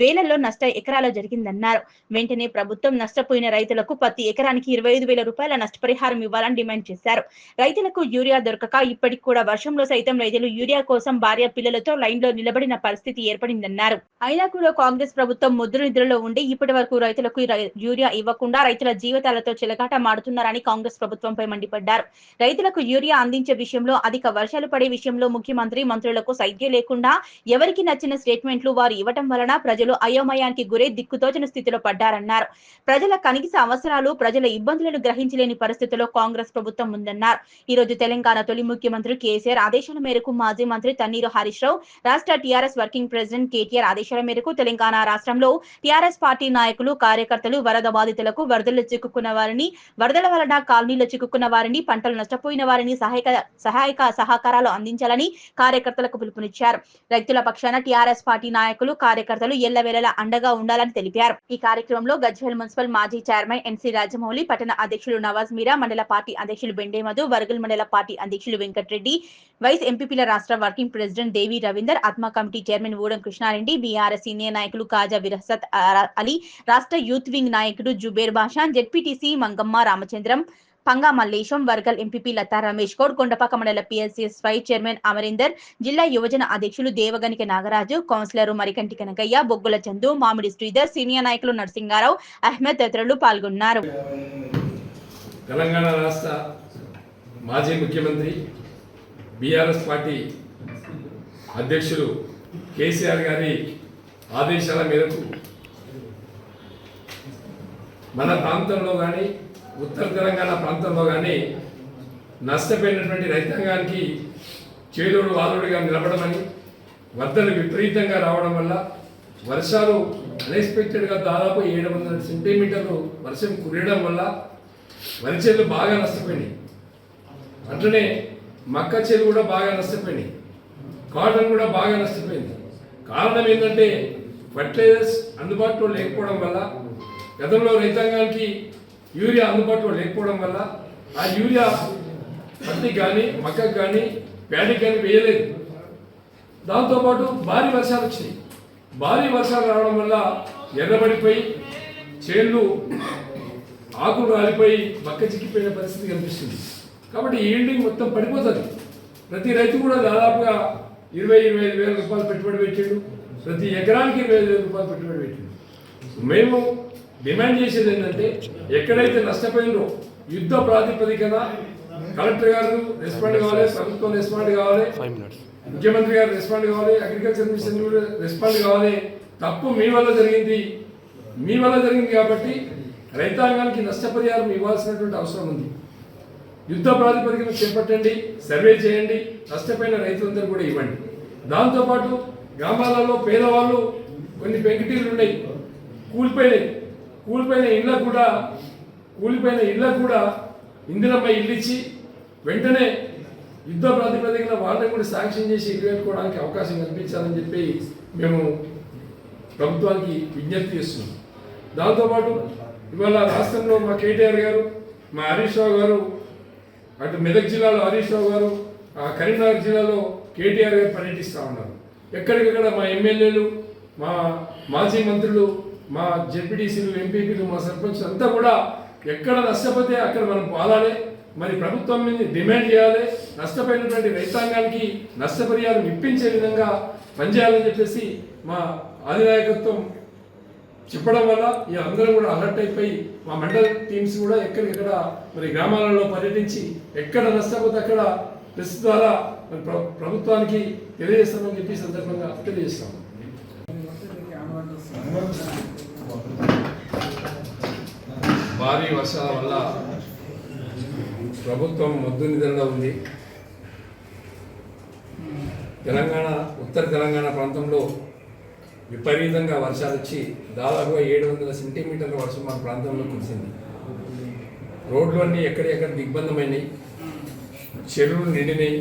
వేలల్లో నష్ట ఎకరాలు జరిగిందన్నారు. వెంటనే ప్రభుత్వం నష్టపోయిన రైతులకు ప్రతి ఎకరానికి 25,000 రూపాయల నష్టపరిహారం ఇవ్వాలని డిమాండ్ చేశారు. రైతులకు యూరియా దొరకక ఇప్పటికి కూడా వర్షంలో సైతం రైతులు యూరియా యూరియా కోసం భార్య పిల్లలతో లైన్లో నిలబడిన పరిస్థితి ఏర్పడిందన్నారు. అయినా కూడా కాంగ్రెస్ ప్రభుత్వం ముద్ర నిద్రలో ఉండి ఇప్పటి వరకు రైతులకు యూరియా ఇవ్వకుండా రైతుల జీవితాలతో చెలగాట మాడుతున్నారని కాంగ్రెస్ ప్రభుత్వంపై మండిపడ్డారు. రైతులకు యూరియా అందించే విషయంలో అధిక వర్షాలు పడే విషయంలో ముఖ్యమంత్రి మంత్రులకు సైద్యం లేకుండా ఎవరికి నచ్చిన స్టేట్మెంట్లు వారు ఇవ్వటం వలన ప్రజలు అయోమయానికి గురై దిక్కుతోచని స్థితిలో పడ్డారన్నారు. ప్రజల కనీస అవసరాలు, ప్రజల ఇబ్బందులను గ్రహించలేని పరిస్థితిలో కాంగ్రెస్ ప్రభుత్వం ఉందన్నారు. ఈ రోజు తెలంగాణ తొలి ముఖ్యమంత్రి కేసీఆర్ ఆదేశాల మేరకు మాజీ మంత్రి తన్నీరు హరీష్ రావు, రాష్ట్ర టీఆర్ఎస్ వర్కింగ్ ప్రెసిడెంట్ కేటీఆర్ ఆదేశాల మేరకు తెలంగాణ రాష్ట్రంలో టీఆర్ఎస్ పార్టీ నాయకులు, కార్యకర్తలు వరద బాధితులకు, వరదలు చిక్కుకున్న వారిని, వరదల వలన కాలనీలో చిక్కుకున్న వారిని, పంటలు నష్టపోయిన వారిని సహాయక సహకారాలు అందించాలని కార్యకర్తలకు పిలుపునిచ్చారు. రైతుల పక్షాన టీఆర్ఎస్ పార్టీ నాయకులు, కార్యకర్తలు ఎల్లవేళలా అండగా ఉండాలని తెలిపారు. ఈ కార్యక్రమంలో గజ్వేల్ మున్సిపల్ మాజీ చైర్మన్ ఎన్సీ రాజమౌళి, పట్టణ అధ్యక్షులు నవాజ్ మీరా, మండల పార్టీ అధ్యక్షులు బెండే మధు, వర్గల్ మండల పార్టీ అధ్యక్షులు వెంకటరెడ్డి, వైస్ ఎంపీపీల రాష్ట్ర వర్కింగ్ ప్రెసిడెంట్ దేవి రవీందర్, ఆత్మ committee chairman Oodam Krishnareddy, BRS senior నాయకులు కాజా విరసత్ అలీ, రాష్ట్ర యూత్ వింగ్ నాయకుడు జుబేర్ బాషాన్, జెడ్పీటీసీ మంగమ్మ రామచంద్రం, పంగా మల్లేశం, వర్గల్ ఎంపీపీ లతా రమేష్ గౌడ్, కొండపాక మండల పిఎస్సిఎస్ వైస్ చైర్మన్ అమరీందర్, జిల్లా యువజన అధ్యక్షులు దేవగనిక నాగరాజు, కౌన్సిలర్ మరికంటి కనకయ్య, బొగ్గుల చందు, మామిడి శ్రీధర్, సీనియర్ నాయకులు నరసింగారావు, అహ్మద్ తదితరులు పాల్గొన్నారు. తెలంగాణ రాష్ట్ర మాజీ ముఖ్యమంత్రి బీఆర్ఎస్ పార్టీ అధ్యక్షులు కేసీఆర్ గారి ఆదేశాల మేరకు మన ప్రాంతంలో కానీ ఉత్తర తెలంగాణ ప్రాంతంలో కానీ నష్టపోయినటువంటి రైతాంగానికి చేదోడు వాదోడుగా నిలబడమని, వరదలు విపరీతంగా రావడం వల్ల వర్షాలు అన్ఎక్స్పెక్టెడ్గా దాదాపు 700 సెంటీమీటర్లు వర్షం కురియడం వల్ల వరి చేలు బాగా నష్టపోయినాయి. అట్లనే మక్క చేలు కూడా బాగా నష్టపోయినాయి, కాటన్ కూడా బాగా నష్టపోయింది. కారణం ఏంటంటే ఫర్టిలైజర్స్ అందుబాటులో లేకపోవడం వల్ల, గతంలో రైతాంగానికి యూరియా అందుబాటులో లేకపోవడం వల్ల ఆ యూరియా పత్తికి కానీ మక్కకు కానీ ప్యాడీకి కానీ వేయలేదు. దాంతోపాటు భారీ వర్షాలు వచ్చినాయి. భారీ వర్షాలు రావడం వల్ల ఎర్రబడిపోయి చేళ్ళు ఆకులు రాలిపోయి మక్క చిక్కిపోయిన పరిస్థితి కనిపిస్తుంది. కాబట్టి ఈల్డింగ్ మొత్తం పడిపోతుంది. ప్రతి రైతు కూడా దాదాపుగా 20-25 వేల రూపాయలు పెట్టుబడి పెట్టాడు. ప్రతి ఎకరానికి 25 వేల రూపాయలు పెట్టుబడి పెట్టాడు. మేము డిమాండ్ చేసేది ఏంటంటే, ఎక్కడైతే నష్టపోయిందో యుద్ధ ప్రాతిపదికన కలెక్టర్ గారు రెస్పాండ్ కావాలి, ప్రభుత్వం రెస్పాండ్ కావాలి, ముఖ్యమంత్రి గారు రెస్పాండ్ కావాలి, అగ్రికల్చర్ మినిస్టర్ కూడా రెస్పాండ్ కావాలి. తప్పు మీ వల్ల జరిగింది కాబట్టి రైతాంగానికి నష్టపరిహారం ఇవ్వాల్సినటువంటి అవసరం ఉంది. యుద్ధ ప్రాతిపదికన చేపట్టండి, సర్వే చేయండి, నష్టపోయిన రైతులందరూ కూడా ఇవ్వండి. దాంతోపాటు గ్రామాలలో పేదవాళ్ళు కొన్ని పెంకుటీలు ఉన్నాయి, కూలిపోయిన ఇళ్ళకు కూడా ఇందిరమ్మ ఇల్లు ఇచ్చి వెంటనే యుద్ధ ప్రాతిపదికన వాళ్ళని కూడా శాంక్షన్ చేసి ఇల్లు కట్టుకోవడానికి అవకాశం కల్పించాలని చెప్పి మేము ప్రభుత్వానికి విజ్ఞప్తి చేస్తున్నాం. దాంతోపాటు ఇవాళ రాష్ట్రంలో మా కేటీఆర్ గారు, మా హరీష్ రావు గారు, అటు మెదక్ జిల్లాలో హరీష్ రావు గారు, కరీంనగర్ జిల్లాలో కేటీఆర్ గారు పర్యటిస్తూ ఉన్నారు. ఎక్కడికక్కడ మా ఎమ్మెల్యేలు, మా మాజీ మంత్రులు, మా జెడ్పీటీసీలు, ఎంపీపీలు, మా సర్పంచ్ అంతా కూడా ఎక్కడ నష్టపోతే అక్కడ మనం పాలాలి, మరి ప్రభుత్వం మీద డిమాండ్ చేయాలి, నష్టపోయినటువంటి రైతాంగానికి నష్టపరిహారం ఇప్పించే విధంగా పనిచేయాలని చెప్పేసి మా అధినాయకత్వం చెప్పడం వల్ల అందరం కూడా అలర్ట్ అయిపోయి మా మండల టీమ్స్ కూడా ఎక్కడికెక్కడ మరి గ్రామాలలో పర్యటించి ఎక్కడ నష్టపోతే అక్కడ ప్రెస్ ద్వారా మరి ప్రభుత్వానికి తెలియజేస్తామని చెప్పి సందర్భంగా తెలియజేస్తాము. భారీ వర్షాల వల్ల ప్రభుత్వం మొద్దు నిద్రలో ఉంది. ఉత్తర తెలంగాణ ప్రాంతంలో విపరీతంగా వర్షాలు వచ్చి దాదాపుగా 700 సెంటీమీటర్ల వర్షం మన ప్రాంతంలో కురిసింది. రోడ్లు అన్నీ ఎక్కడెక్కడ దిగ్బంధమైనవి, చెరువులు నిండినాయి.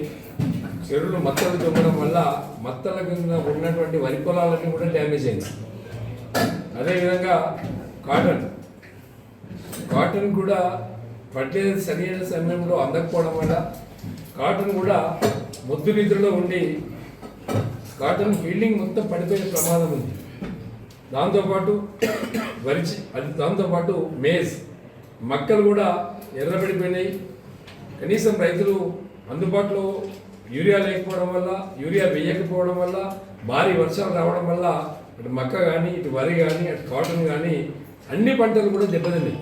చెరువులు మత్తలు తొమ్మడం వల్ల మత్తల కింద ఉన్నటువంటి వరి పొలాలన్నీ కూడా డ్యామేజ్ అయింది. అదేవిధంగా కాటన్ కూడా ఫర్టిలైజర్ సరైన సమయంలో అందకపోవడం వల్ల కాటన్ కూడా మొద్దు నిద్రలో ఉండి కాటన్ ఫీల్డింగ్ మొత్తం పడిపోయే ప్రమాదం ఉంది. దాంతోపాటు మేజ్ మక్కలు కూడా ఎర్రబడిపోయినాయి. కనీసం రైతులు అందుబాటులో యూరియా లేకపోవడం వల్ల, యూరియా వేయకపోవడం వల్ల, భారీ వర్షాలు రావడం వల్ల అటు మక్క కానీ, ఇటు వరి కానీ, అటు కాటన్ కానీ అన్ని పంటలు కూడా దెబ్బతిన్నాయి.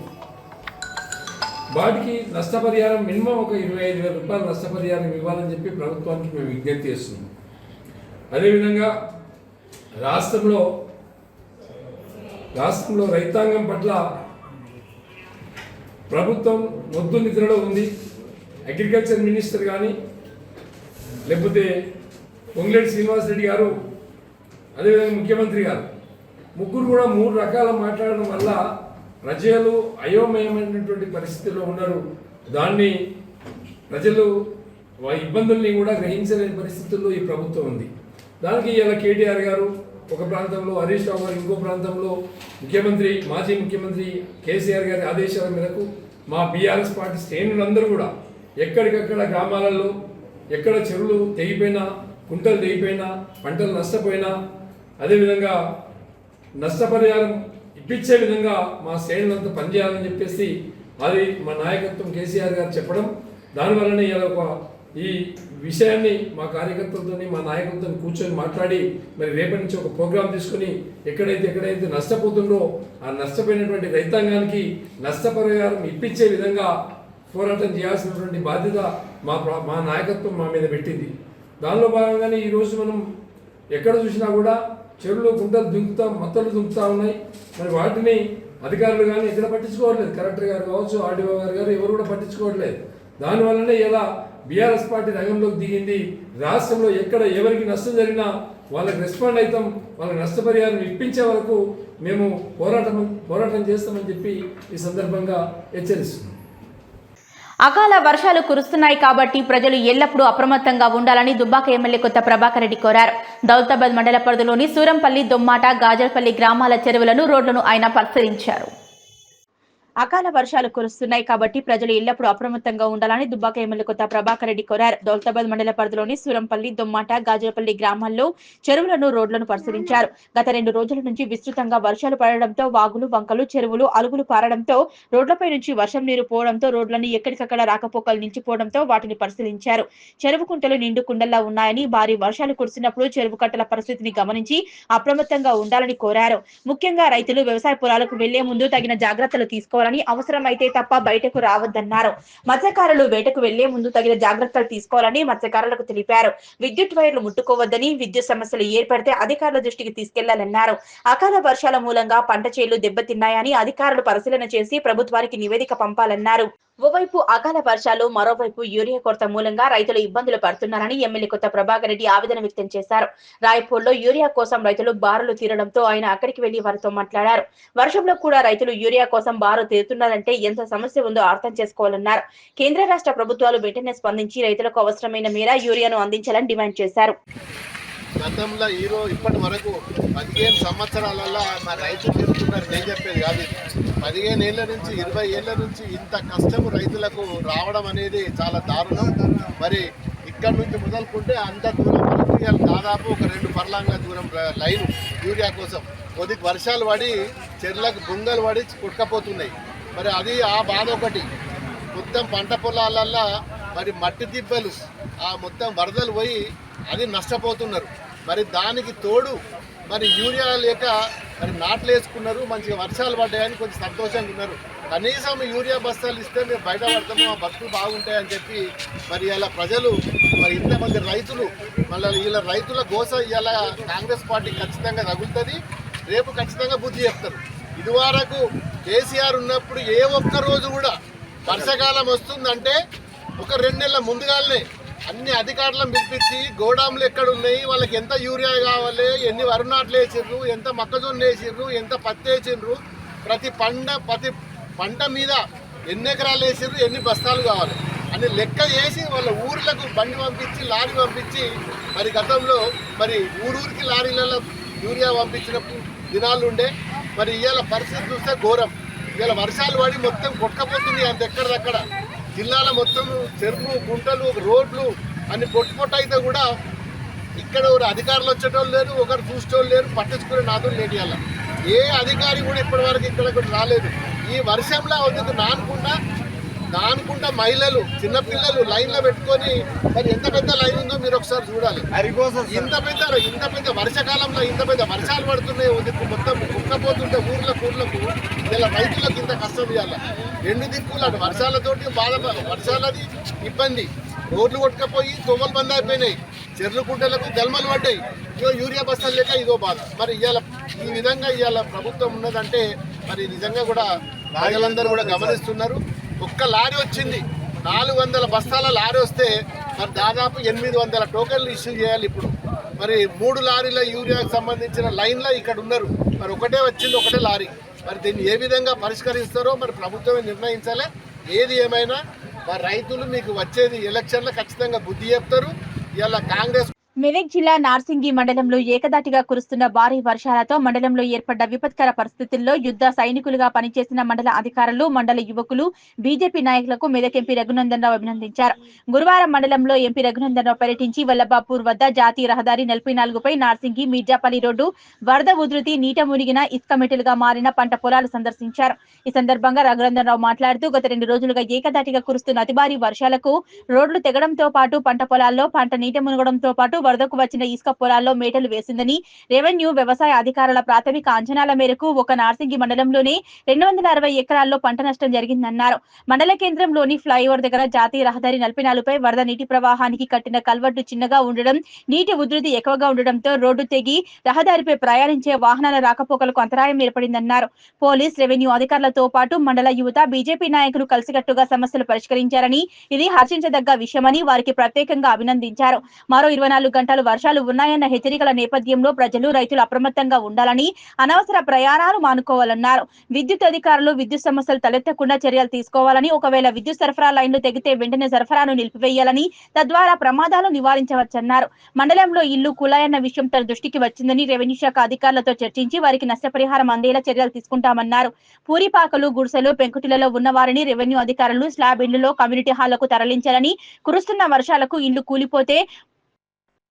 వాటికి నష్టపరిహారం మినిమం ఒక 25,000 రూపాయలు నష్టపరిహారం ఇవ్వాలని చెప్పి ప్రభుత్వానికి మేము విజ్ఞప్తి చేస్తున్నాం. అదేవిధంగా రాష్ట్రంలో రైతాంగం పట్ల ప్రభుత్వం మొద్దు నిద్రలో ఉంది. అగ్రికల్చర్ మినిస్టర్ కానీ, లేకపోతే పొంగులేటి శ్రీనివాసరెడ్డి గారు, అదేవిధంగా ముఖ్యమంత్రి గారు ముగ్గురు కూడా 3 రకాల మాట్లాడడం వల్ల ప్రజలు అయోమయమైనటువంటి పరిస్థితిలో ఉన్నారు. దాన్ని ప్రజలు ఇబ్బందుల్ని కూడా గ్రహించలేని పరిస్థితుల్లో ఈ ప్రభుత్వం ఉంది. దానికి ఇలా కేటీఆర్ గారు ఒక ప్రాంతంలో, హరీష్ రావు గారు ఇంకో ప్రాంతంలో, మాజీ ముఖ్యమంత్రి కేసీఆర్ గారి ఆదేశాల మేరకు మా బీఆర్ఎస్ పార్టీ శ్రేణులందరూ కూడా ఎక్కడికక్కడ గ్రామాలలో ఎక్కడ చెరువులు తెగిపోయినా, కుంటలు తెగిపోయినా, పంటలు నష్టపోయినా, అదేవిధంగా నష్టపరిహారం ఇప్పించే విధంగా మా శ్రేణులంతా పనిచేయాలని చెప్పేసి అది మా నాయకత్వం కేసీఆర్ గారు చెప్పడం, దానివల్లనే ఇలా ఈ విషయాన్ని మా కార్యకర్తలతో, మా నాయకులతో కూర్చొని మాట్లాడి మరి రేపటి నుంచి ఒక ప్రోగ్రాం తీసుకుని ఎక్కడైతే నష్టపోతుందో ఆ నష్టపోయినటువంటి రైతాంగానికి నష్టపరిహారం ఇప్పించే విధంగా పోరాటం చేయాల్సినటువంటి బాధ్యత మా నాయకత్వం మా మీద పెట్టింది. దానిలో భాగంగానే ఈరోజు మనం ఎక్కడ చూసినా కూడా చెరువులు గుంటలు మత్తలు దుంకుతూ ఉన్నాయి. మరి వాటిని అధికారులు కానీ ఎక్కడ పట్టించుకోవట్లేదు. కలెక్టర్ గారు కావచ్చు, ఆర్డీఓ గారు ఎవరు కూడా పట్టించుకోవట్లేదు. దానివల్లనే ఇలా బీఆర్ఎస్ పార్టీ రంగంలోకి దిగింది. రాష్ట్రంలో ఎక్కడ ఎవరికి నష్టం జరిగినా వాళ్ళకి రెస్పాండ్ అవుతాం, వాళ్ళకి నష్టపరిహారం ఇప్పించే వరకు మేము పోరాటం చేస్తామని చెప్పి ఈ సందర్భంగా హెచ్చరిస్తున్నాం. అకాల వర్షాలు కురుస్తున్నాయి కాబట్టి ప్రజలు ఎల్లప్పుడూ అప్రమత్తంగా ఉండాలని దుబ్బాక ఎమ్మెల్యే కొత్త ప్రభాకర్ రెడ్డి కోరారు. దౌలతాబాద్ మండల పరిధిలోని సూరంపల్లి, దొమ్మాట, గాజల్పల్లి గ్రామాల చెరువులను, రోడ్లను ఆయన పరిశీలించారు. అకాల వర్షాలు కురుస్తున్నాయి కాబట్టి ప్రజలు ఎల్లప్పుడూ అప్రమత్తంగా ఉండాలని దుబ్బాక ఎమ్మెల్యే కొత్త ప్రభాకర్ రెడ్డి కోరారు. దౌలతాబాద్ మండల పరిధిలోని సూరంపల్లి, దొమ్మాట, గాజలపల్లి గ్రామాల్లో చెరువులను, రోడ్లను పరిశీలించారు. గత 2 రోజుల నుంచి విస్తృతంగా వర్షాలు పడడంతో వాగులు, వంకలు, చెరువులు అలుగులు పారడంతో రోడ్లపై నుంచి వర్షం నీరు పోవడంతో రోడ్లన్నీ ఎక్కడికక్కడ రాకపోకలు నిలిచిపోవడంతో వాటిని పరిశీలించారు. చెరువు కుంటలు నిండు కుండల్లా ఉన్నాయని, భారీ వర్షాలు కురిసినప్పుడు చెరువు కట్టల పరిస్థితిని గమనించి అప్రమత్తంగా ఉండాలని కోరారు. ముఖ్యంగా రైతులు వ్యవసాయ పొలాలకు వెళ్లే ముందు తగిన జాగ్రత్తలు తీసుకోవాలని, అవసరమైతే తప్ప బయటకు రావద్దన్నారు. మత్స్యకారులు వేటకు వెళ్లే ముందు తగిన జాగ్రత్తలు తీసుకోవాలని మత్స్యకారులకు తెలిపారు. విద్యుత్ వైర్లు ముట్టుకోవద్దని, విద్యుత్ సమస్యలు ఏర్పడితే అధికారుల దృష్టికి తీసుకెళ్లాలన్నారు. అకాల వర్షాల మూలంగా పంట చేలు దెబ్బతిన్నాయని అధికారులు పరిశీలన చేసి ప్రభుత్వానికి నివేదిక పంపాలన్నారు. ఓవైపు అకాల వర్షాలు, మరోవైపు యూరియా కొరత మూలంగా రైతులు ఇబ్బందులు పడుతున్నారని ఎమ్మెల్యే కొత్త ప్రభాకర్ రెడ్డి ఆవేదన వ్యక్తం చేశారు. రాయపూర్లో యూరియా కోసం రైతులు బారులు తీరడంతో ఆయన అక్కడికి వెళ్లి వారితో మాట్లాడారు. వర్షంలో కూడా రైతులు యూరియా కోసం బారు తీరుతున్నారంటే ఎంత సమస్య ఉందో అర్థం చేసుకోవాలన్నారు. కేంద్ర రాష్ట్ర ప్రభుత్వాలు వెంటనే స్పందించి రైతులకు అవసరమైన మేర యూరియాను అందించాలని డిమాండ్ చేశారు. గతంలో ఇప్పటి వరకు 15 సంవత్సరాలలో మా రైతులు చెప్తున్నారు, నేను చెప్పేది కాదు. 15 ఏళ్ల నుంచి 20 ఏళ్ల నుంచి ఇంత కష్టము రైతులకు రావడం అనేది చాలా దారుణం. మరి ఇక్కడ నుంచి మొదలుకుంటే అంత దూరం వరకు దాదాపు ఒక 2 ఫర్లాంగ్ల దూరం లైన్ యూరియా కోసం కొద్దిగా వర్షాలు పడి చెర్లకు బొంగలు పడి కొట్టుకపోతున్నాయి. మరి అది ఆ బాధ ఒకటి. మొత్తం పంట పొలాలల్లో మరి మట్టి దిబ్బలు మొత్తం వరదలు పోయి అది నష్టపోతున్నారు. మరి దానికి తోడు మరి యూరియా లేక మరి నాట్లు వేసుకున్నారు, మంచిగా వర్షాలు పడ్డాయని కొంచెం సంతోషంగా ఉన్నారు. కనీసం యూరియా బస్తాలు ఇస్తే మేము బయట పడతాము, ఆ బతుకులు బాగుంటాయని చెప్పి మరి ఇలా ప్రజలు మరి ఇంతమంది రైతులు మళ్ళీ వీళ్ళ రైతుల గోస ఇవాళ కాంగ్రెస్ పార్టీ ఖచ్చితంగా తగులుతుంది. రేపు ఖచ్చితంగా బుద్ధి చెప్తారు. ఇదివరకు కేసీఆర్ ఉన్నప్పుడు ఏ ఒక్క రోజు కూడా వర్షాకాలం వస్తుందంటే ఒక 2 నెలల ముందుగానే అన్ని అధికారులను పిలిపించి గోడాములు ఎక్కడ ఉన్నాయి, వాళ్ళకి ఎంత యూరియా కావాలి, ఎన్ని వరి నాట్లు వేసిర్రు, ఎంత మొక్కజొన్న వేసిర్రు, ఎంత పత్తి వేసిర్రు, ప్రతి పంట మీద ఎన్ని ఎకరాలు వేసిర్రు, ఎన్ని బస్తాలు కావాలి అని లెక్క చేసి వాళ్ళ ఊర్లకు బండి పంపించి, లారీ పంపించి మరి గతంలో మరి ఊరూరికి లారీలలో యూరియా పంపించిన దినాలు ఉండే. మరి ఇవాళ పరిస్థితి చూస్తే ఘోరం. ఇవాళ వర్షాలు పడి మొత్తం కొట్టుకపోతుంది. అంత ఎక్కడదక్కడ జిల్లాల మొత్తం చెరువులు, గుంటలు, రోడ్లు అన్ని పొట్టు అయితే కూడా ఇక్కడ ఒక అధికారులు వచ్చేటోళ్ళు లేరు, ఒకరు చూసేటోళ్ళు లేరు, పట్టించుకునే నాదులు లేని వల్ల ఏ అధికారి కూడా ఇప్పటి వరకు ఇక్కడ రాలేదు. ఈ వర్షంలో అవుతుంది నానకుండా దానుకుంటా మహిళలు చిన్నపిల్లలు లైన్లో పెట్టుకొని మరి ఎంత పెద్ద లైన్ ఉందో మీరు ఒకసారి చూడాలి. ఇంత పెద్ద వర్షాకాలంలో ఇంత పెద్ద వర్షాలు పడుతున్నాయి, మొత్తం కుక్కపోతుంటే ఊర్లకు ఇలా రైతులకు ఇంత కష్టం ఇవ్వాలి. రెండు దిక్కులు అటు వర్షాలతోటి వర్షాలది ఇబ్బంది, రోడ్లు కొట్టుకపోయి తొవ్వలు బంద్ అయిపోయినాయి, చెర్లు కుంటలకు దల్మలు పడ్డాయి, ఇగో యూరియా బస్తాలు లేక ఇదో బాధ. మరి ఇవాళ ఈ విధంగా ఇవాళ ప్రభుత్వం ఉన్నదంటే మరి నిజంగా కూడా ప్రజలందరూ కూడా గమనిస్తున్నారు. ఒక్క లారీ వచ్చింది, 400 బస్తాల లారీ వస్తే మరి దాదాపు 800 టోకెన్లు ఇష్యూ చేయాలి. ఇప్పుడు మరి 3 లారీల యూరియాకు సంబంధించిన లైన్లో ఇక్కడ ఉన్నారు, మరి ఒకటే వచ్చింది, ఒకటే లారీ. మరి దీన్ని ఏ విధంగా పరిష్కరిస్తారో మరి ప్రభుత్వమే నిర్ణయించాలి. ఏది ఏమైనా మరి రైతులు మీకు వచ్చేది ఎలక్షన్లో ఖచ్చితంగా బుద్ధి చెప్తారు. ఇలా కాంగ్రెస్ మెదక్ జిల్లా నార్సింగి మండలంలో ఏకదాటిగా కురుస్తున్న భారీ వర్షాలతో మండలంలో ఏర్పడ్డ విపత్కర పరిస్థితుల్లో యుద్ధ సైనికులుగా పనిచేసిన మండల అధికారులు, మండల యువకులు, బీజేపీ నాయకులకు మెదక్ ఎంపీ రఘునందన్ రావు అభినందించారు. గురువారం మండలంలో ఎంపీ రఘునందన్ రావు పర్యటించి వల్లభాపూర్ వద్ద జాతీయ రహదారి 44పై నార్సింగి మీర్జాపల్లి రోడ్డు వరద ఉధృతి, నీట మునిగిన ఇసుక మెటలుగా మారిన పంట పొలాలు సందర్శించారు. ఈ సందర్భంగా రఘునందన్ రావు మాట్లాడుతూ గత 2 రోజులుగా ఏకదాటిగా కురుస్తున్న అతి భారీ వర్షాలకు రోడ్లు తెగడంతో పాటు పంట పొలాల్లో పంట నీట మునగడంతో పాటు వరదకు వచ్చిన ఇసుక పొలాల్లో మేటలు వేసిందని, రెవెన్యూ, వ్యవసాయ అధికారుల ప్రాథమిక అంచనాల మేరకు ఒక నార్సింగి మండలంలోనే 260 ఎకరాల్లో పంట నష్టం జరిగిందన్నారు. మండల కేంద్రంలోని ఫ్లైఓవర్ దగ్గర జాతీయ రహదారి 44పై వరద నీటి ప్రవాహానికి కట్టిన కల్వర్టు చిన్నగా ఉండడం, నీటి ఉధృతి ఎక్కువగా ఉండడంతో రోడ్డు తెగి రహదారిపై ప్రయాణించే వాహనాల రాకపోకలకు అంతరాయం ఏర్పడిందన్నారు. పోలీస్, రెవెన్యూ అధికారులతో పాటు మండల యువత, బీజేపీ నాయకులు కలిసికట్టుగా సమస్యలు పరిష్కరించారని, ఇది హర్షించదగ్గ విషయమని వారికి ప్రత్యేకంగా అభినందించారు. మరో 24 గంటలు వర్షాలు ఉన్నాయన్న హెచ్చరికల నేపథ్యంలో ప్రజలు, రైతులు అప్రమత్తంగా ఉండాలని, అనవసర ప్రయాణాలు మానుకోవాలన్నారు. విద్యుత్ అధికారులు విద్యుత్ సమస్యలు తలెత్తకుండా చర్యలు తీసుకోవాలని, ఒకవేళ విద్యుత్ సరఫరా లైన్లు తెగితే వెంటనే సరఫరాను నిలిపివేయాలని, తద్వారా ప్రమాదాలు నివారించవచ్చన్నారు. మండలంలో ఇల్లు కులాయన్న విషయం తన దృష్టికి వచ్చిందని, రెవెన్యూ శాఖ అధికారులతో చర్చించి వారికి నష్టపరిహారం అందేలా చర్యలు తీసుకుంటామన్నారు. పూరిపాకలు, గుడిసెలు, పెంకుటిలలో ఉన్న వారిని రెవెన్యూ అధికారులు స్లాబ్ ఇండ్లలో కమ్యూనిటీ హాళ్లకు తరలించాలని, కురుస్తున్న వర్షాలకు ఇండ్లు కూలిపోతే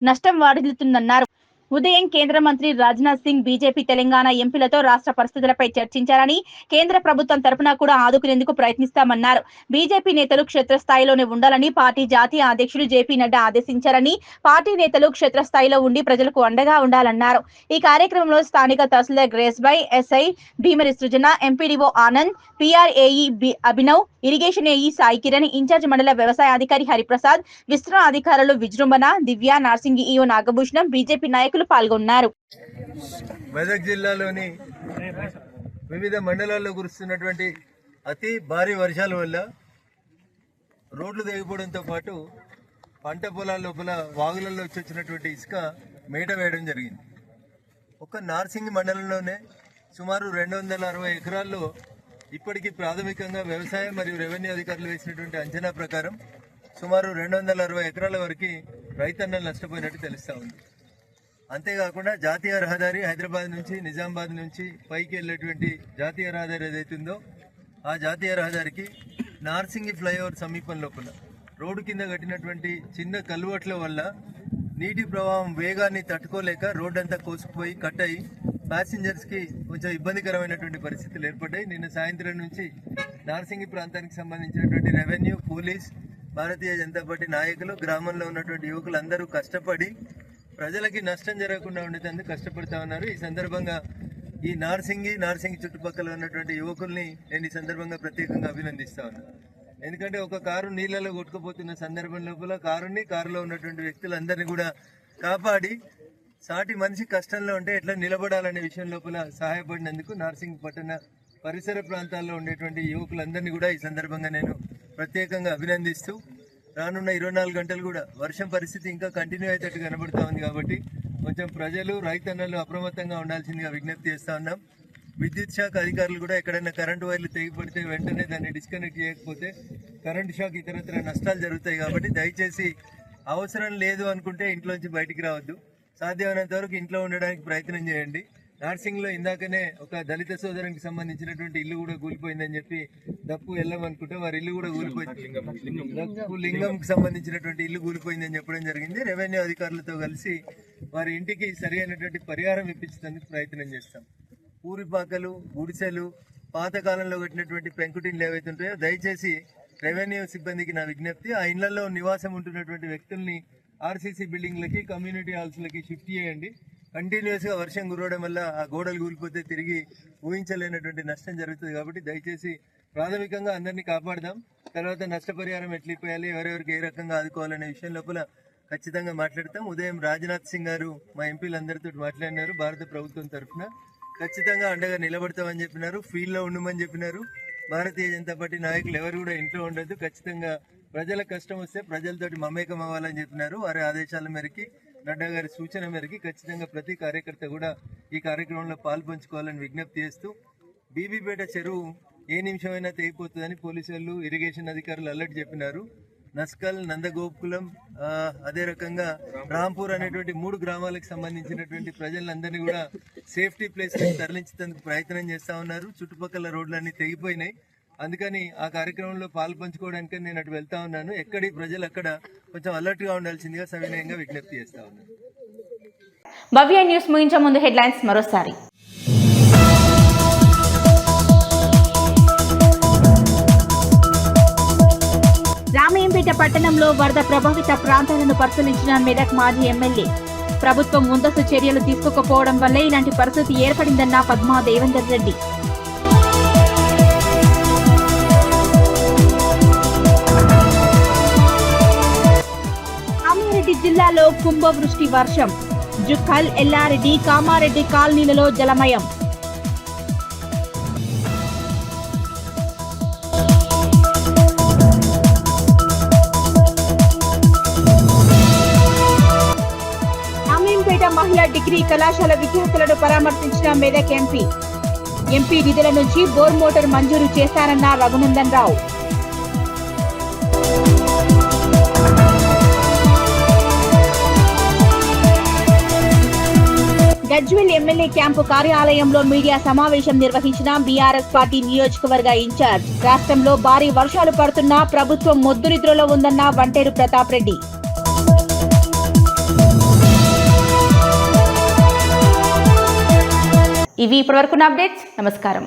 నష్టం వాటిల్లుతుందన్నారు. ఉదయం కేంద్ర మంత్రి రాజ్నాథ్ సింగ్ బీజేపీ తెలంగాణ ఎంపీలతో రాష్ట్ర పరిస్థితులపై చర్చించారని, కేంద్ర ప్రభుత్వం తరపున కూడా ఆదుకునేందుకు ప్రయత్నిస్తామన్నారు. బీజేపీ నేతలు క్షేత్రస్థాయిలోనే ఉండాలని పార్టీ జాతీయ అధ్యక్షుడు జేపీ నడ్డా ఆదేశించారని, పార్టీ నేతలు క్షేత్రస్థాయిలో ఉండి ప్రజలకు అండగా ఉండాలన్నారు. ఈ కార్యక్రమంలో స్థానిక tahsildar Grace Bai, SI Bhimari Srujana, MPDO Anand, PRAE Abhinav, irrigation AE Sai Kiran, incharge మండల వ్యవసాయ అధికారి హరిప్రసాద్, విస్తరణ అధికారులు విజృంభణ, దివ్య, నార్సింగి ఈఓ నాగభూషణం, బీజేపీ నాయకులు పాల్గొన్నారు. మెదక్ జిల్లాలోని వివిధ మండలాల్లో కురుస్తున్నటువంటి అతి భారీ వర్షాల వల్ల రోడ్లు తెగిపోవడంతో పాటు పంట పొలాల లోపల వాగులలో వచ్చినటువంటి ఇసుక మేట వేయడం జరిగింది. ఒక్క నార్సింగి మండలంలోనే సుమారు 260 ఎకరాల్లో ఇప్పటికీ ప్రాథమికంగా వ్యవసాయ మరియు రెవెన్యూ అధికారులు వేసినటువంటి అంచనా ప్రకారం సుమారు 260 ఎకరాల వరకు రైతన్నలు నష్టపోయినట్టు తెలుస్తూ ఉంది. అంతేకాకుండా జాతీయ రహదారి హైదరాబాద్ నుంచి నిజామాబాద్ నుంచి పైకి వెళ్ళేటువంటి జాతీయ రహదారి ఏదైతుందో ఆ జాతీయ రహదారికి నార్సింగి ఫ్లైఓవర్ సమీపం లోపల రోడ్డు కింద కట్టినటువంటి చిన్న కల్వర్ట్ల వల్ల నీటి ప్రవాహం వేగాన్ని తట్టుకోలేక రోడ్డు అంతా కోసుకుపోయి కట్ అయ్యి ప్యాసింజర్స్కి కొంచెం ఇబ్బందికరమైనటువంటి పరిస్థితులు ఏర్పడ్డాయి. నిన్న సాయంత్రం నుంచి నార్సింగి ప్రాంతానికి సంబంధించినటువంటి revenue, police, Bharatiya Janata party నాయకులు, గ్రామంలో ఉన్నటువంటి యువకులు అందరూ కష్టపడి ప్రజలకి నష్టం జరగకుండా ఉండేందుకు కష్టపడతా ఉన్నారు. ఈ సందర్భంగా ఈ నార్సింగి చుట్టుపక్కల ఉన్నటువంటి యువకుల్ని నేను ఈ సందర్భంగా ప్రత్యేకంగా అభినందిస్తా ఉన్నాను. ఎందుకంటే ఒక కారు నీళ్ళలో కొట్టుకుపోతున్న సందర్భం లోపల కారులో ఉన్నటువంటి వ్యక్తులందరినీ కూడా కాపాడి సాటి మనిషి కష్టంలో ఉంటే ఎట్లా నిలబడాలనే విషయం లోపల సహాయపడినందుకు నార్సింగి పట్టణ పరిసర ప్రాంతాల్లో ఉండేటువంటి యువకులందరినీ కూడా ఈ సందర్భంగా నేను ప్రత్యేకంగా అభినందిస్తూ, రానున్న 24 గంటలు కూడా వర్షం పరిస్థితి ఇంకా కంటిన్యూ అయ్యేటట్టు కనబడుతూ ఉంది. కాబట్టి కొంచెం ప్రజలు, రైతన్నలు అప్రమత్తంగా ఉండాల్సిందిగా విజ్ఞప్తి చేస్తూ ఉన్నాం. విద్యుత్ శాఖ అధికారులు కూడా ఎక్కడైనా కరెంటు వైర్లు తెగిపడితే వెంటనే దాన్ని డిస్కనెక్ట్ చేయకపోతే కరెంటు షాక్ ఇతరత్ర నష్టాలు జరుగుతాయి. కాబట్టి దయచేసి అవసరం లేదు అనుకుంటే ఇంట్లోంచి బయటికి రావద్దు. సాధ్యమైనంత వరకు ఇంట్లో ఉండడానికి ప్రయత్నం చేయండి. నార్సింగ్లో ఇందాకనే ఒక దళిత సోదరునికి సంబంధించినటువంటి ఇల్లు కూడా కూలిపోయిందని చెప్పి దప్పు వెళ్ళమనుకుంటే వారి ఇల్లు కూడా కూలిపోయింది. దప్పు లింగంకి సంబంధించినటువంటి ఇల్లు కూలిపోయిందని చెప్పడం జరిగింది. రెవెన్యూ అధికారులతో కలిసి వారి ఇంటికి సరి అయినటువంటి పరిహారం ఇప్పించడానికి ప్రయత్నం చేస్తాం. పూరిపాకలు, గుడిసెలు, పాతకాలంలో కట్టినటువంటి పెంకుటిన్లు ఏవైతే ఉంటాయో దయచేసి రెవెన్యూ సిబ్బందికి నా విజ్ఞప్తి, ఆ ఇళ్లలో నివాసం ఉంటున్నటువంటి వ్యక్తుల్ని ఆర్సీసీ బిల్డింగ్లకి, కమ్యూనిటీ హాల్స్లకి షిఫ్ట్ చేయండి. కంటిన్యూస్గా వర్షం కురవడం వల్ల ఆ గోడలు కూలిపోతే తిరిగి ఊహించలేనటువంటి నష్టం జరుగుతుంది. కాబట్టి దయచేసి ప్రాథమికంగా అందరినీ కాపాడదాం. తర్వాత నష్టపరిహారం ఎట్లిపోయాలి, ఎవరెవరికి ఏ రకంగా ఆదుకోవాలనే విషయం లోపల ఖచ్చితంగా మాట్లాడతాం. ఉదయం రాజ్నాథ్ సింగ్ గారు మా ఎంపీలందరితో మాట్లాడినారు. భారత ప్రభుత్వం తరఫున ఖచ్చితంగా అండగా నిలబడతామని చెప్పినారు. ఫీల్డ్లో ఉండమని చెప్పినారు. భారతీయ జనతా పార్టీ నాయకులు ఎవరు కూడా ఇంట్లో ఉండదు. ఖచ్చితంగా ప్రజల కష్టం వస్తే ప్రజలతోటి మమేకం అవ్వాలని చెప్పినారు. వారి ఆదేశాల మేరకి, నడ్డా గారి సూచన మేరకి ఖచ్చితంగా ప్రతి కార్యకర్త కూడా ఈ కార్యక్రమంలో పాల్పంచుకోవాలని విజ్ఞప్తి చేస్తూ, బీబీపేట చెరువు ఏ నిమిషమైనా తెగిపోతుందని పోలీసు వాళ్ళు, ఇరిగేషన్ అధికారులు అలర్ట్ చెప్పినారు. నస్కల్, నందగోకులం, అదే రకంగా రాంపూర్ అనేటువంటి 3 గ్రామాలకు సంబంధించినటువంటి ప్రజలందరినీ కూడా సేఫ్టీ ప్లేస్ తరలించేందుకు ప్రయత్నం చేస్తూ ఉన్నారు. చుట్టుపక్కల రోడ్లన్నీ తెగిపోయినాయి. అందుకని ఆ కార్యక్రమంలో పాల్పంచుకోవడానికి నేను అటు వెళ్తా ఉన్నాను. ఎక్కడి ప్రజలు అక్కడ కొంచెం అలర్ట్గా ఉండాల్సిందిగా సవినయంగా విజ్ఞప్తి చేస్తా ఉన్నాను. భవ్య న్యూస్ ముగించే ముందు హెడ్లైన్స్ మరోసారి. రామయ్యంపేట పట్టణంలో వరద ప్రభావిత ప్రాంతాలను పరిశీలించిన మెదక్ మాజీ ఎమ్మెల్యే. ప్రభుత్వం ముందస్తు చర్యలు తీసుకోకపోవడం వల్లే ఇలాంటి పరిస్థితి ఏర్పడిందన్న పద్మా దేవేందర్ రెడ్డి. కామారెడ్డి జిల్లాలో కుంభవృష్టి వర్షం. జుక్కల్, ఎల్లారెడ్డి, కామారెడ్డి కాలనీలలో జలమయం. మహిళా డిగ్రీ కళాశాల విద్యార్థులను పరామర్శించిన మెదక్ ఎంపీ. ఎంపీ నిధుల నుంచి బోర్ మోటార్ మంజూరు చేశారన్న రఘునందన్ రావు. గజ్వేల్ ఎమ్మెల్యే క్యాంపు కార్యాలయంలో మీడియా సమావేశం నిర్వహించిన బీఆర్ఎస్ పార్టీ నియోజకవర్గ ఇన్ఛార్జ్. రాష్ట్రంలో భారీ వర్షాలు పడుతున్నా ప్రభుత్వం మొద్దునిద్రలో ఉందన్న వంటేరు ప్రతాప్ రెడ్డి. ఇవి ఇప్పటివరకున్న అప్డేట్స్. నమస్కారం.